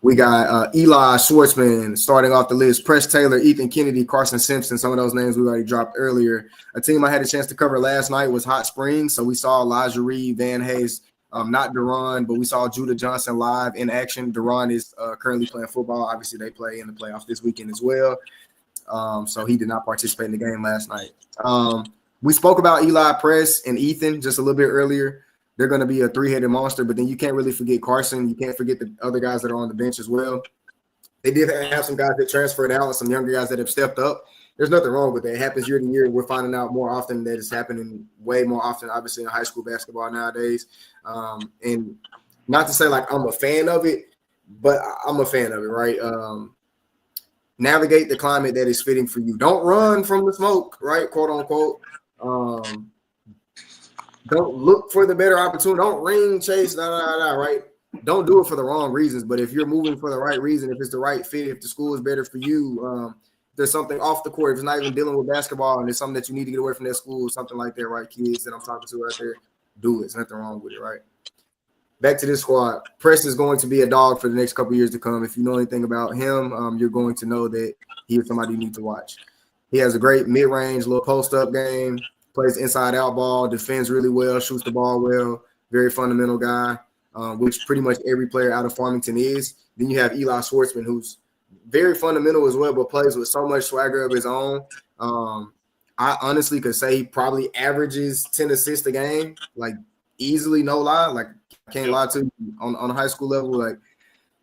We got Eli Schwartzman starting off the list. Press Taylor, Ethan Kennedy, Carson Simpson. Some of those names we already dropped earlier. A team I had a chance to cover last night was Hot Springs. So we saw Elijah Reed, Van Hayes, not Duran, but we saw Judah Johnson live in action. Duran is currently playing football. Obviously, they play in the playoffs this weekend as well. So he did not participate in the game last night. We spoke about Eli Press and Ethan just a little bit earlier. They're going to be a three-headed monster, but then you can't really forget Carson. You can't forget the other guys that are on the bench as well. They did have some guys that transferred out and some younger guys that have stepped up. There's nothing wrong with that. It happens year to year. We're finding out more often that it's happening way more often, obviously, in high school basketball nowadays. And not to say like I'm a fan of it, but I'm a fan of it, right? Navigate the climate that is fitting for you. Don't run from the smoke, right? Quote unquote. Don't look for the better opportunity. Don't ring chase, right? Don't do it for the wrong reasons. But if you're moving for the right reason, if it's the right fit, if the school is better for you, there's something off the court. If it's not even dealing with basketball and there's something that you need to get away from that school, something like that, right? Kids that I'm talking to right there, do it. There's nothing wrong with it, right? Back to this squad. Press is going to be a dog for the next couple years to come. If you know anything about him, you're going to know that he is somebody you need to watch. He has a great mid-range little post-up game. Plays inside-out ball, defends really well, shoots the ball well, very fundamental guy, which pretty much every player out of Farmington is. Then you have Eli Schwartzman, who's very fundamental as well, but plays with so much swagger of his own. I honestly could say he probably averages 10 assists a game, like easily, no lie. Like I can't lie to you on a high school level. Like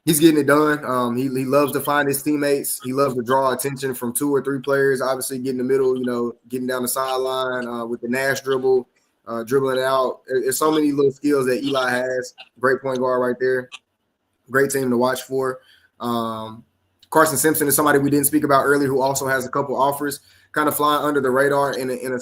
he's getting it done. He loves to find his teammates. He loves to draw attention from 2 or 3 players. Obviously, get in the middle, getting down the sideline with the Nash dribble, dribbling out. There's so many little skills that Eli has. Great point guard right there. Great team to watch for. Carson Simpson is somebody we didn't speak about earlier who also has a couple offers, kind of flying under the radar in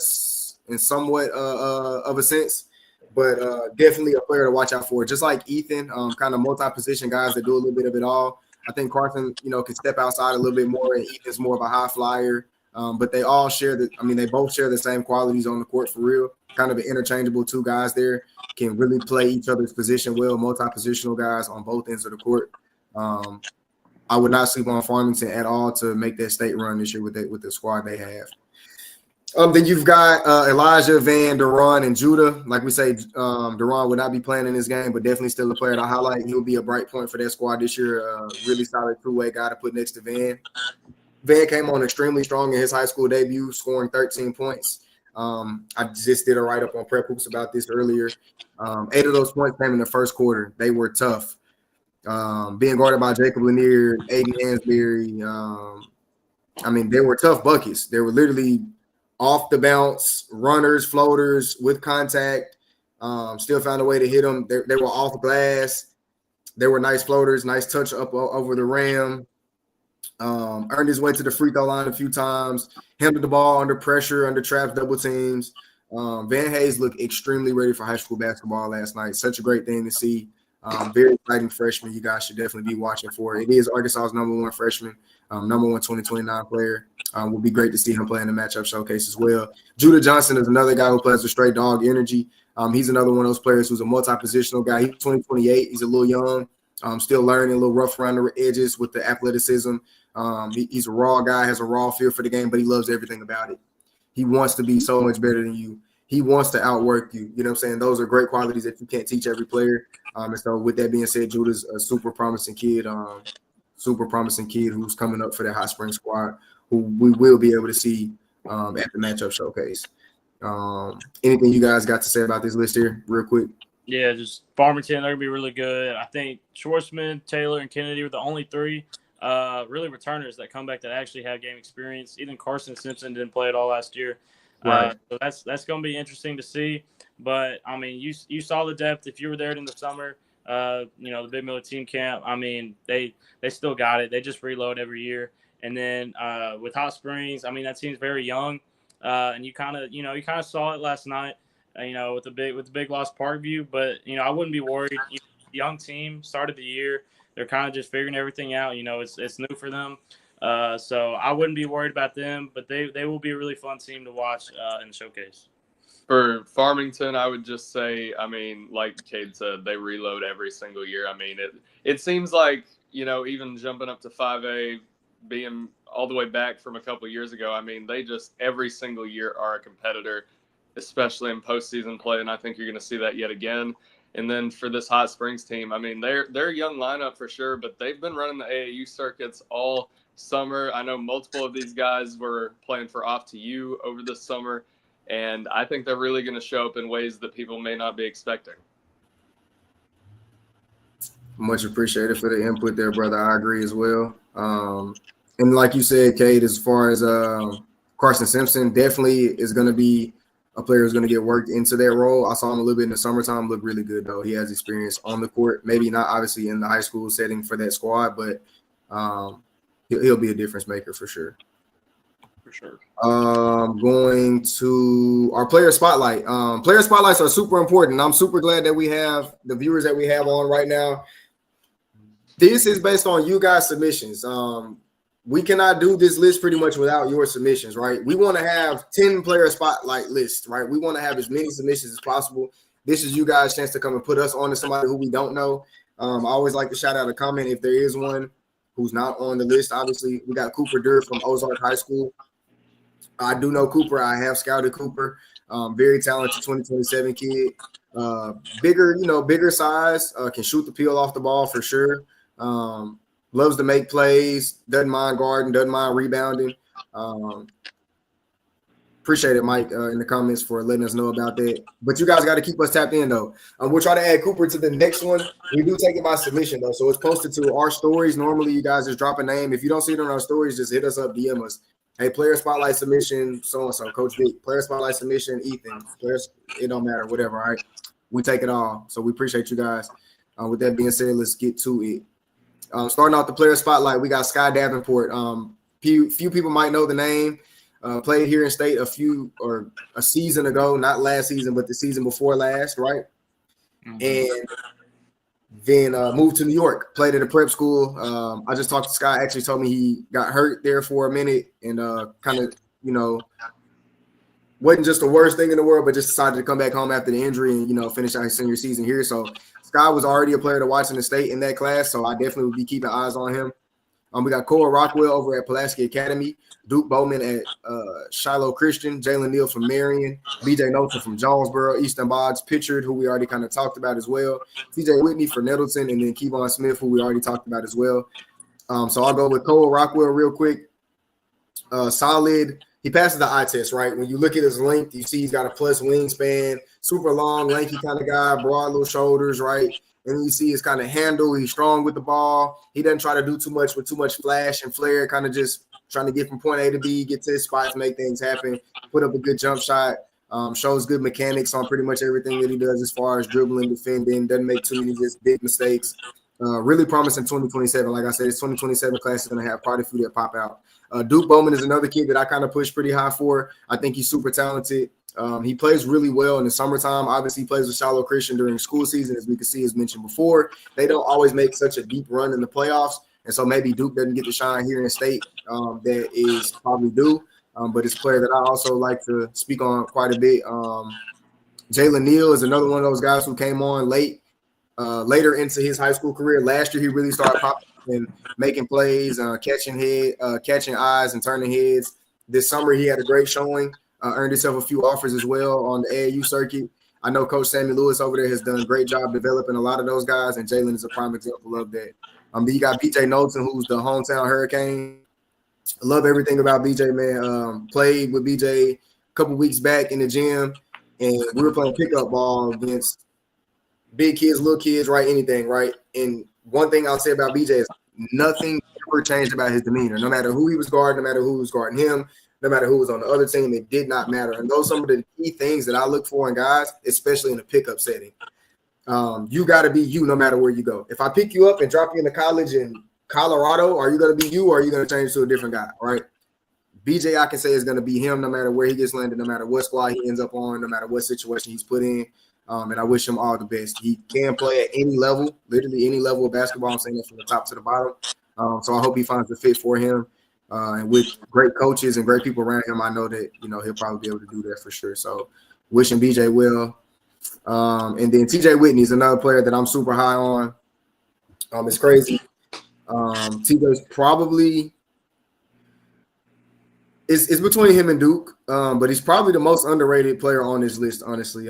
somewhat of a sense. But definitely a player to watch out for. Just like Ethan, kind of multi-position guys that do a little bit of it all. I think Carson, can step outside a little bit more, and Ethan's more of a high flyer. But they all share they both share the same qualities on the court for real. Kind of an interchangeable 2 guys there. Can really play each other's position well, multi-positional guys on both ends of the court. I would not sleep on Farmington at all to make that state run this year with the squad they have. Then you've got Elijah, Van, Duran, and Judah. Like we say, Duran would not be playing in this game, but definitely still a player to highlight. He'll be a bright point for that squad this year. Really solid 2-way guy to put next to Van. Van came on extremely strong in his high school debut, scoring 13 points. I just did a write-up on Prep Hoops about this earlier. 8 of those points came in the first quarter. They were tough. Being guarded by Jacob Lanier, Aiden Hansberry. They were tough buckets. They were literally off the bounce, runners, floaters with contact, still found a way to hit them. They were off glass. They were nice floaters, nice touch up over the rim. Earned his way to the free throw line a few times, handled the ball under pressure, under traps, double teams. Van Hayes looked extremely ready for high school basketball last night. Such a great thing to see. Very exciting freshman. You guys should definitely be watching for. It is Arkansas's #1 freshman. #1 2029 player. Will be great to see him play in the matchup showcase as well. Judah Johnson is another guy who plays with straight dog energy. He's another one of those players who's a multi-positional guy. He's 2028. He's a little young, still learning, a little rough around the edges with the athleticism. He's a raw guy, has a raw feel for the game, but he loves everything about it. He wants to be so much better than you. He wants to outwork you. You know what I'm saying? Those are great qualities that you can't teach every player. And so with that being said, Judah's a super promising kid who's coming up for that Hot Spring squad, who we will be able to see at the matchup showcase. Anything you guys got to say about this list here, real quick? Yeah, just Farmington, they're going to be really good. I think Schwartzman, Taylor, and Kennedy were the only three really returners that come back that actually have game experience. Even Carson Simpson didn't play at all last year. Right. So that's going to be interesting to see. But, I mean, you saw the depth. If you were there in the summer, the Big Miller team camp, I mean, they still got it. They just reload every year. And then with Hot Springs, I mean, that team's very young. And you kind of saw it last night. With the big loss Parkview, but I wouldn't be worried. Young team, started the year, they're kind of just figuring everything out. It's new for them, so I wouldn't be worried about them. But they will be a really fun team to watch in the showcase. For Farmington, I would just say, I mean, like Cade said, they reload every single year. I mean, it seems like even jumping up to 5A, being all the way back from a couple of years ago. I mean, they just every single year are a competitor, especially in postseason play, and I think you're going to see that yet again. And then for this Hot Springs team, I mean, they're a young lineup for sure, but they've been running the AAU circuits all summer. I know multiple of these guys were playing for Off to You over this summer, and I think they're really going to show up in ways that people may not be expecting. Much appreciated for the input there, brother. I agree as well. And like you said, Cade, as far as Carson Simpson, definitely is going to be a player who's going to get worked into that role. I saw him a little bit in the summertime, look really good, though. He has experience on the court, maybe not obviously in the high school setting for that squad, but he'll be a difference maker for sure. For sure. Going to our player spotlight. Player spotlights are super important. I'm super glad that we have the viewers that we have on right now. This is based on you guys' submissions. We cannot do this list pretty much without your submissions, right? We want to have 10 player spotlight lists, right? We want to have as many submissions as possible. This is you guys' chance to come and put us on to somebody who we don't know. I always like to shout out a comment if there is one who's not on the list. Obviously, we got Cooper Durr from Ozark High School. I do know Cooper. I have scouted Cooper. Very talented 2027 kid. Bigger size, can shoot the peel off the ball for sure. Loves to make plays, doesn't mind guarding, doesn't mind rebounding. Appreciate it, Mike, in the comments for letting us know about that. But you guys got to keep us tapped in, though. We'll try to add Cooper to the next one. We do take it by submission, though. So it's posted to our stories. Normally, you guys just drop a name. If you don't see it on our stories, just hit us up, DM us. Hey, player spotlight submission, so-and-so, Coach Vic. Player spotlight submission, Ethan. It don't matter, whatever, all right? We take it all. So we appreciate you guys. With that being said, let's get to it. Starting off the player spotlight, we got Sky Davenport. Few people might know the name. Played here in state a season ago, not last season, but the season before last, right? Mm-hmm. And then moved to New York, played at a prep school. I just talked to Sky, actually told me he got hurt there for a minute and kind of, wasn't just the worst thing in the world, but just decided to come back home after the injury and, finish out his senior season here. So Sky was already a player to watch in the state in that class, so I definitely would be keeping eyes on him. We got Cole Rockwell over at Pulaski Academy, Duke Bowman at Shiloh Christian, Jalen Neal from Marion, BJ Knowlton from Jonesboro, Easton Boggs Pitchard, who we already kind of talked about as well, TJ Whitney for Nettleton, and then Kevon Smith, who we already talked about as well. So I'll go with Cole Rockwell real quick. Solid. He passes the eye test, right? When you look at his length, you see he's got a plus wingspan, super long, lanky kind of guy, broad little shoulders, right? And you see his kind of handle. He's strong with the ball. He doesn't try to do too much with too much flash and flair, kind of just trying to get from point A to B, get to his spots, make things happen, put up a good jump shot, shows good mechanics on pretty much everything that he does as far as dribbling, defending, doesn't make too many just big mistakes. Really promising 2027. Like I said, this 2027 class is going to have quite a few that pop out. Duke Bowman is another kid that I kind of push pretty high for. I think he's super talented. He plays really well in the summertime. Obviously, he plays with Shiloh Christian during school season, as we can see, as mentioned before. They don't always make such a deep run in the playoffs, and so maybe Duke doesn't get the shine here in state that is probably due. But it's a player that I also like to speak on quite a bit. Jalen Neal is another one of those guys who came on later into his high school career. Last year, he really started popping and making plays, catching eyes and turning heads. This summer, he had a great showing. Earned himself a few offers as well on the AAU circuit. I know Coach Sammy Lewis over there has done a great job developing a lot of those guys, and Jalen is a prime example of that. Then you got BJ Knowlton, who's the hometown Hurricane. I love everything about BJ, man. Played with BJ couple weeks back in the gym, and we were playing pickup ball against big kids, little kids, right? Anything, right? And one thing I'll say about BJ is nothing ever changed about his demeanor. No matter who he was guarding, no matter who was guarding him, no matter who was on the other team, it did not matter. And those are some of the key things that I look for in guys, especially in a pickup setting. You got to be you no matter where you go. If I pick you up and drop you into college in Colorado, are you going to be you or are you going to change to a different guy, right? BJ, I can say, is going to be him no matter where he gets landed, no matter what squad he ends up on, no matter what situation he's put in. And I wish him all the best. He can play at any level, literally any level of basketball. I'm saying that from the top to the bottom. So I hope he finds the fit for him. And with great coaches and great people around him, I know that, he'll probably be able to do that for sure. So wishing BJ well. And then TJ Whitney is another player that I'm super high on. It's crazy. TJ's probably it's between him and Duke, but he's probably the most underrated player on this list, honestly.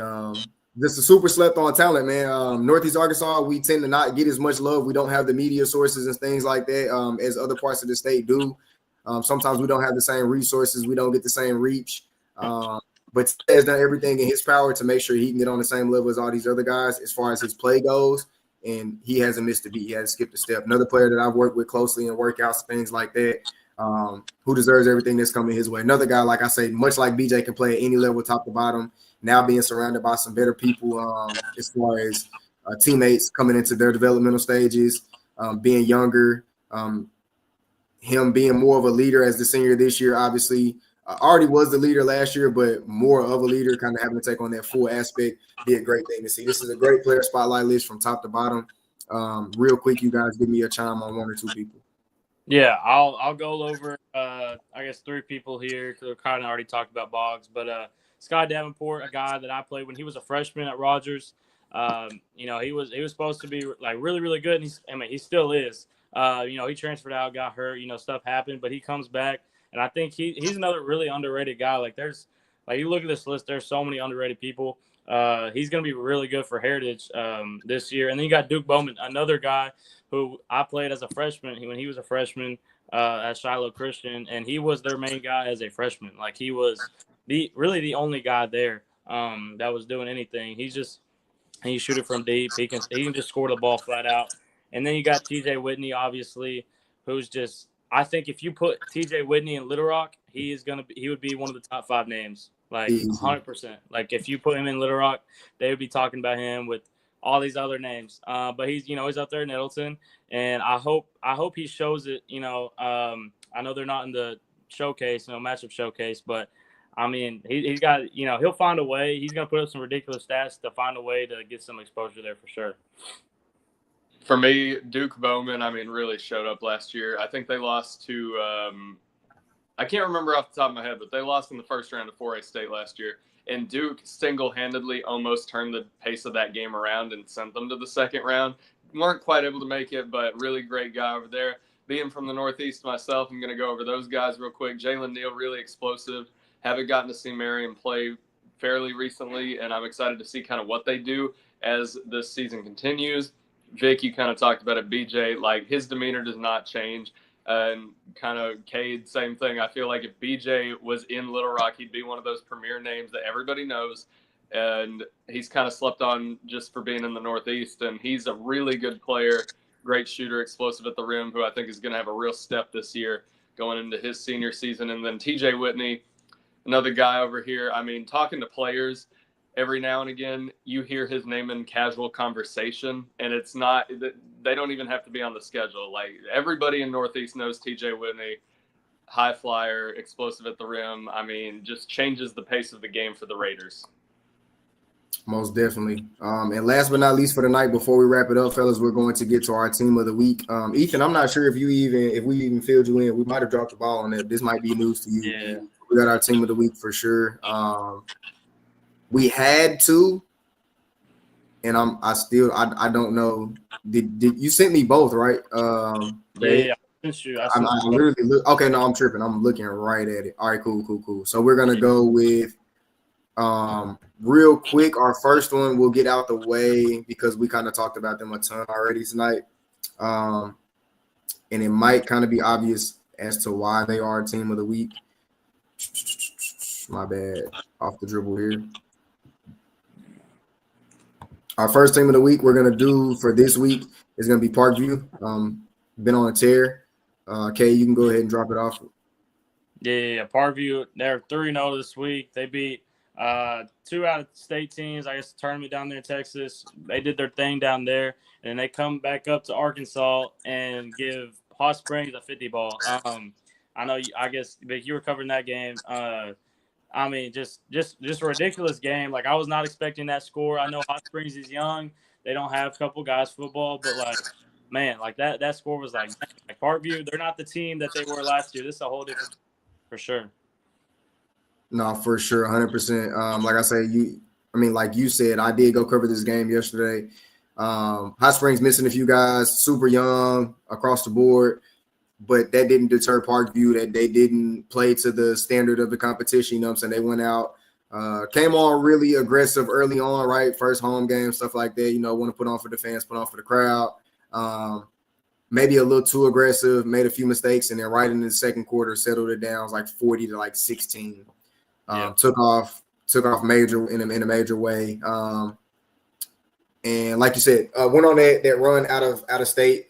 Just a super slept on talent, man. Northeast Arkansas, we tend to not get as much love. We don't have the media sources and things like that as other parts of the state do. Sometimes we don't have the same resources. We don't get the same reach. But he has done everything in his power to make sure he can get on the same level as all these other guys as far as his play goes. And he hasn't missed a beat. He hasn't skipped a step. Another player that I've worked with closely in workouts, things like that, who deserves everything that's coming his way. Another guy, like I say, much like BJ, can play at any level, top to bottom. Now being surrounded by some better people as far as teammates coming into their developmental stages, being younger, him being more of a leader as the senior this year, obviously. Already was the leader last year, but more of a leader, kind of having to take on that full aspect, be a great thing to see. This is a great player spotlight list from top to bottom. Real quick, you guys give me a chime on one or two people. Yeah, I'll go over I guess 3 people here because we kind of already talked about Boggs, but Sky Davenport, a guy that I played when he was a freshman at Rogers. He was supposed to be like really, really good, and he still is. He transferred out, got hurt, stuff happened, but he comes back. And I think he's another really underrated guy. You look at this list, there's so many underrated people. He's going to be really good for Heritage this year. And then you got Duke Bowman, another guy who I played as a freshman when he was a freshman at Shiloh Christian, and he was their main guy as a freshman. Like, he was really the only guy there that was doing anything. He shoot it from deep. He can just score the ball flat out. And then you got TJ Whitney, obviously, who's just – I think if you put TJ Whitney in Little Rock, he would be one of the top 5 names, like 100%. Like, if you put him in Little Rock, they would be talking about him with all these other names. But he's up there in Nettleton, and I hope he shows it. I know they're not in the showcase, matchup showcase, but I mean, he's got he'll find a way. He's gonna put up some ridiculous stats to find a way to get some exposure there for sure. For me, Duke Bowman, really showed up last year. I think they lost to I can't remember off the top of my head, but they lost in the first round of 4A State last year. And Duke single-handedly almost turned the pace of that game around and sent them to the second round. Weren't quite able to make it, but really great guy over there. Being from the Northeast myself, I'm going to go over those guys real quick. Jalen Neal, really explosive. Haven't gotten to see Marion play fairly recently, and I'm excited to see kind of what they do as this season continues. Vic, you kind of talked about it. BJ, like, his demeanor does not change. And kind of Cade, same thing. I feel like if BJ was in Little Rock, he'd be one of those premier names that everybody knows. And he's kind of slept on just for being in the Northeast. And he's a really good player, great shooter, explosive at the rim, who I think is going to have a real step this year going into his senior season. And then TJ Whitney, another guy over here. Talking to players, every now and again, you hear his name in casual conversation, and it's not – they don't even have to be on the schedule. Like, everybody in Northeast knows TJ Whitney, high flyer, explosive at the rim. Just changes the pace of the game for the Raiders. Most definitely. And last but not least for the night, before we wrap it up, fellas, we're going to get to our team of the week. Ethan, I'm not sure if we even filled you in. We might have dropped the ball on that. This might be news to you. Yeah. We got our team of the week for sure. We had to, and I don't know. Did you sent me both, right? Yeah. I literally look. Okay, no, I'm tripping. I'm looking right at it. All right, cool. So we're gonna go with real quick. Our first one we'll get out the way because we kind of talked about them a ton already tonight. And it might kind of be obvious as to why they are team of the week. My bad. Off the dribble here. Our first team of the week we're going to do for this week is going to be Parkview. Been on a tear. Kay, you can go ahead and drop it off. Yeah. Parkview, they're 3-0 this week. They beat 2 out-of-state teams. I guess the tournament down there in Texas. They did their thing down there, and they come back up to Arkansas and give Hot Springs a 50 ball. I know. I guess Vic, you were covering that game. I mean, just a ridiculous game. Like, I was not expecting that score. I know Hot Springs is young. They don't have a couple guys football, but, like, man, like that score was like Parkview, they're not the team that they were last year. This is a whole different for sure. No, for sure, 100%. Like I say, like you said, I did go cover this game yesterday. Hot Springs missing a few guys, super young across the board. But that didn't deter Parkview, that they didn't play to the standard of the competition. You know what I'm saying? They went out, came on really aggressive early on, right? First home game, stuff like that. You know, want to put on for the fans, put on for the crowd. Maybe a little too aggressive, made a few mistakes, and then right in the second quarter, settled it down. It was like 40 to like 16. Took off major in a major way. And like you said, went on that run out of state.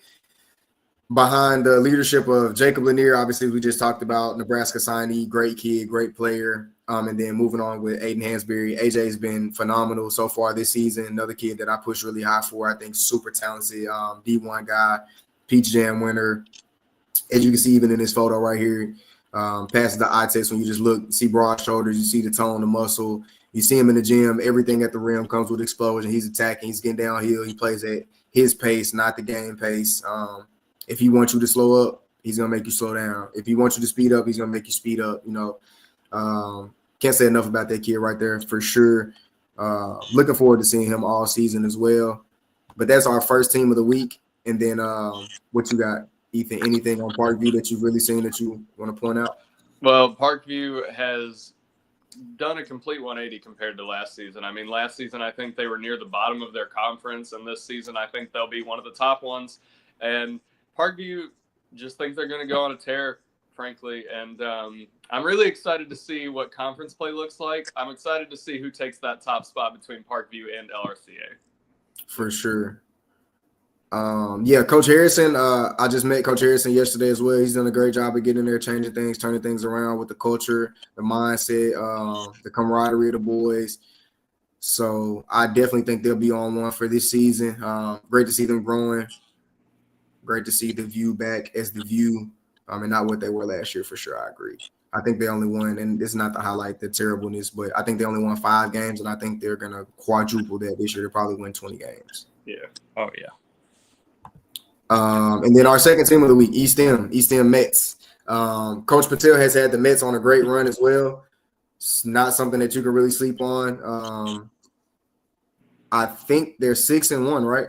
Behind the leadership of Jacob Lanier, obviously we just talked about, Nebraska signee, great kid, great player. And then moving on with Aiden Hansberry. AJ's been phenomenal so far this season. Another kid that I push really high for. I think super talented, D1 guy, Peach Jam winner. As you can see, even in this photo right here, passes the eye test when you just look, see broad shoulders, you see the tone, the muscle. You see him in the gym. Everything at the rim comes with explosion. He's attacking. He's getting downhill. He plays at his pace, not the game pace. If he wants you to slow up, he's going to make you slow down. If he wants you to speed up, he's going to make you speed up. You know, can't say enough about that kid right there for sure. Looking forward to seeing him all season as well. But that's our first team of the week. And then what you got, Ethan? Anything on Parkview that you've really seen that you want to point out? Well, Parkview has done a complete 180 compared to last season. I mean, last season I think they were near the bottom of their conference, and this season I think they'll be one of the top ones. And Parkview just think they're going to go on a tear, frankly. And I'm really excited to see what conference play looks like. I'm excited to see who takes that top spot between Parkview and LRCA. For sure. Coach Harrison, I just met Coach Harrison yesterday as well. He's done a great job of getting there, changing things, turning things around with the culture, the mindset, the camaraderie of the boys. So I definitely think they'll be on one for this season. Great to see them growing. Great to see the View back as the View, and not what they were last year for sure. I agree. I think they only won, and it's not to highlight the terribleness, but I think they only won 5 games, and I think they're going to quadruple that this year. They'll probably win 20 games. Yeah. Oh, yeah. And then our second team of the week, East End Mets. Coach Patel has had the Mets on a great run as well. It's not something that you can really sleep on. I think they're 6-1, right?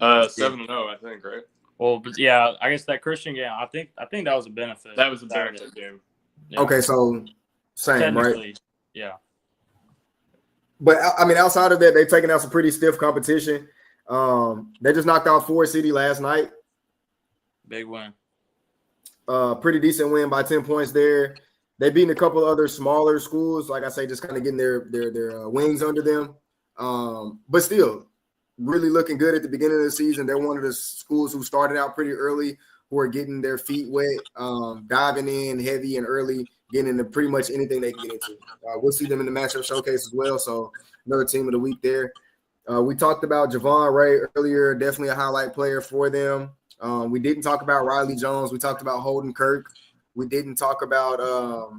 7-0, I think, right? Well, but yeah, I guess that Christian game, I think that was a benefit. That was a benefit game. Yeah. Okay, so same, right? Yeah. But I mean, outside of that, they've taken out some pretty stiff competition. They just knocked out Ford City last night. Big win. Pretty decent win by 10 points there. They beaten a couple other smaller schools, like I say, just kind of getting their wings under them. But still, really looking good at the beginning of the season. They're one of the schools who started out pretty early, who are getting their feet wet, diving in heavy and early, getting into pretty much anything they can get into. We'll see them in the matchup showcase as well. So another team of the week there. We talked about Javon Ray earlier, definitely a highlight player for them. We didn't talk about Riley Jones. We talked about Holden Kirk. We didn't talk about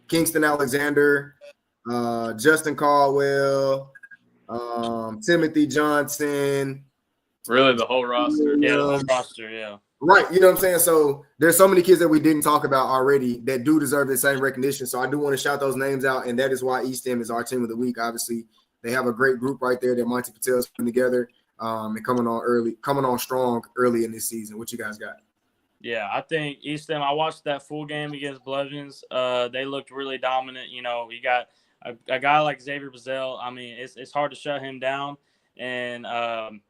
Kingston Alexander, Justin Caldwell, Timothy Johnson. Really, the whole roster. Yeah, the whole roster, yeah. Right, you know what I'm saying? So there's so many kids that we didn't talk about already that do deserve the same recognition. So I do want to shout those names out, and that is why East End is our team of the week. Obviously, they have a great group right there that Monty Patel's putting together, and coming on strong early in this season. What you guys got? Yeah, I think East End, I watched that full game against Blevins. They looked really dominant. You know, you got a guy like Xavier Bazell. I mean, it's hard to shut him down. And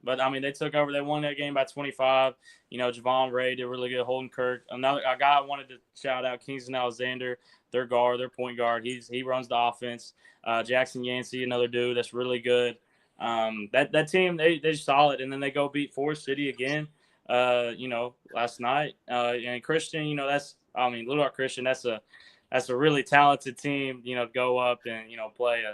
but I mean, they took over. They won that game by 25. You know, Javon Ray did really good. Holden Kirk, another a guy I wanted to shout out, Kingston Alexander, their guard, their point guard. He runs the offense. Jackson Yancey, another dude that's really good. That team, they're solid. And then they go beat Forest City again. You know, last night. And Christian, you know, Little Rock Christian, that's a really talented team. You know, go up and play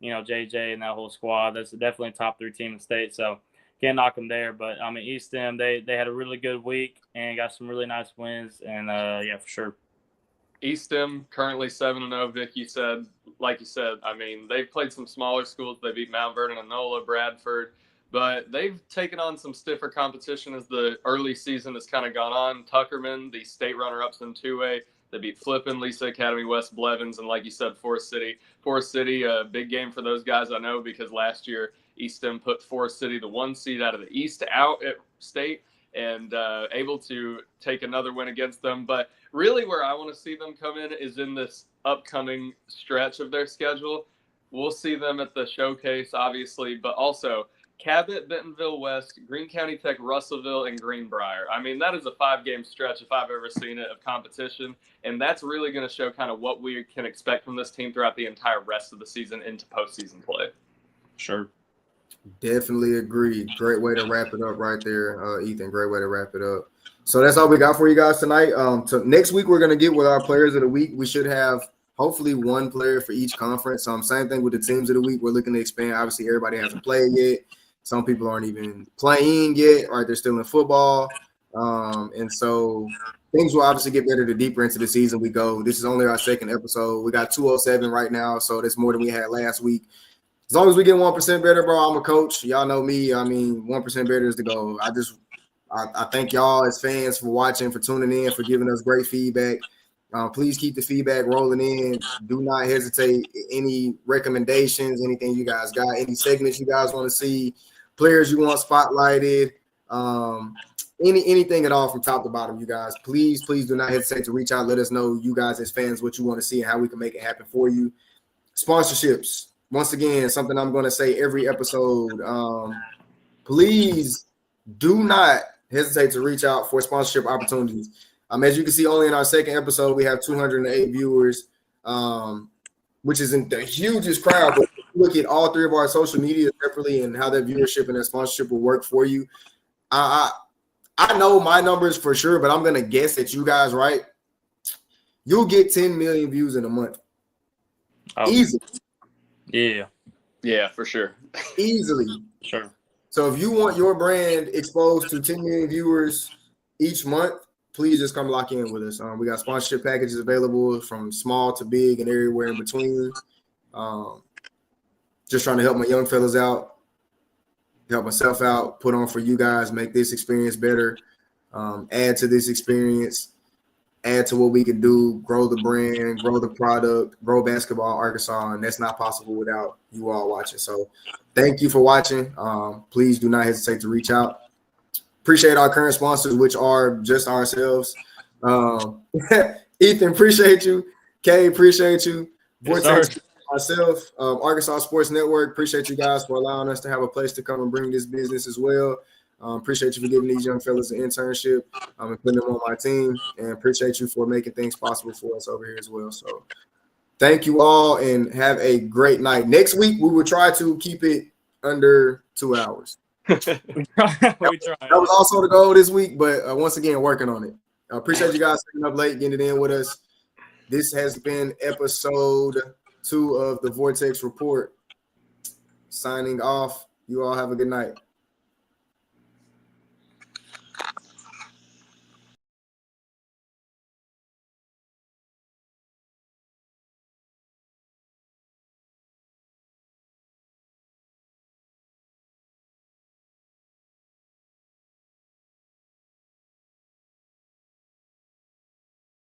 JJ and that whole squad. That's definitely a top 3 team in the state. So can't knock them there. But I mean, East End, they had a really good week and got some really nice wins. And yeah, for sure. East End currently 7-0. Vic, like you said, I mean, they've played some smaller schools. They beat Mount Vernon, Enola, Bradford, but they've taken on some stiffer competition as the early season has kind of gone on. Tuckerman, the state runner-ups in 2A, they beat Flippin, Lisa Academy, West Blevins, and like you said, Forest City. Forest City, a big game for those guys, I know, because last year East End put Forest City, the 1 seed out of the East, out at state, and able to take another win against them. But really where I want to see them come in is in this upcoming stretch of their schedule. We'll see them at the showcase, obviously, but also Cabot, Bentonville West, Greene County Tech, Russellville, and Greenbrier. I mean, that is a 5-game stretch if I've ever seen it of competition, and that's really going to show kind of what we can expect from this team throughout the entire rest of the season into postseason play. Sure. Definitely agree. Great way to wrap it up right there, Ethan. Great way to wrap it up. So that's all we got for you guys tonight. So next week we're going to get with our players of the week. We should have hopefully 1 player for each conference. Same thing with the teams of the week. We're looking to expand. Obviously, everybody hasn't played yet. Some people aren't even playing yet, right? They're still in football. And so things will obviously get better the deeper into the season we go. This is only our 2nd episode. We got 207 right now, so that's more than we had last week. As long as we get 1% better, bro, I'm a coach. Y'all know me. I mean, 1% better is the goal. I thank y'all as fans for watching, for tuning in, for giving us great feedback. Please keep the feedback rolling in. Do not hesitate. Any recommendations, anything you guys got, any segments you guys want to see, players you want spotlighted, anything at all from top to bottom, you guys. Please do not hesitate to reach out. Let us know, you guys as fans, what you want to see and how we can make it happen for you. Sponsorships. Once again, something I'm going to say every episode. Please do not hesitate to reach out for sponsorship opportunities. As you can see, only in our 2nd episode, we have 208 viewers, which isn't the hugest crowd, but look at all 3 of our social media separately and how that viewership and that sponsorship will work for you. I know my numbers for sure, but I'm going to guess that you guys, right? You'll get 10 million views in a month. Oh. Easily. Yeah, for sure. Easily. Sure. So if you want your brand exposed to 10 million viewers each month, please just come lock in with us. We got sponsorship packages available from small to big and everywhere in between. Just trying to help my young fellas out, help myself out, put on for you guys, make this experience better, add to this experience, add to what we can do, grow the brand, grow the product, grow basketball Arkansas, and that's not possible without you all watching. So thank you for watching. Please do not hesitate to reach out. Appreciate our current sponsors, which are just ourselves. Ethan, appreciate you. Kay, appreciate you. Vortex, myself, Arkansas Sports Network, appreciate you guys for allowing us to have a place to come and bring this business as well. Appreciate you for giving these young fellas an internship and putting them on my team. And appreciate you for making things possible for us over here as well. So thank you all and have a great night. Next week, we will try to keep it under 2 hours. That was also the goal this week, but once again, working on it. I appreciate you guys staying up late, getting it in with us. This has been episode 2 of the Vortex Report. Signing off. You all have a good night.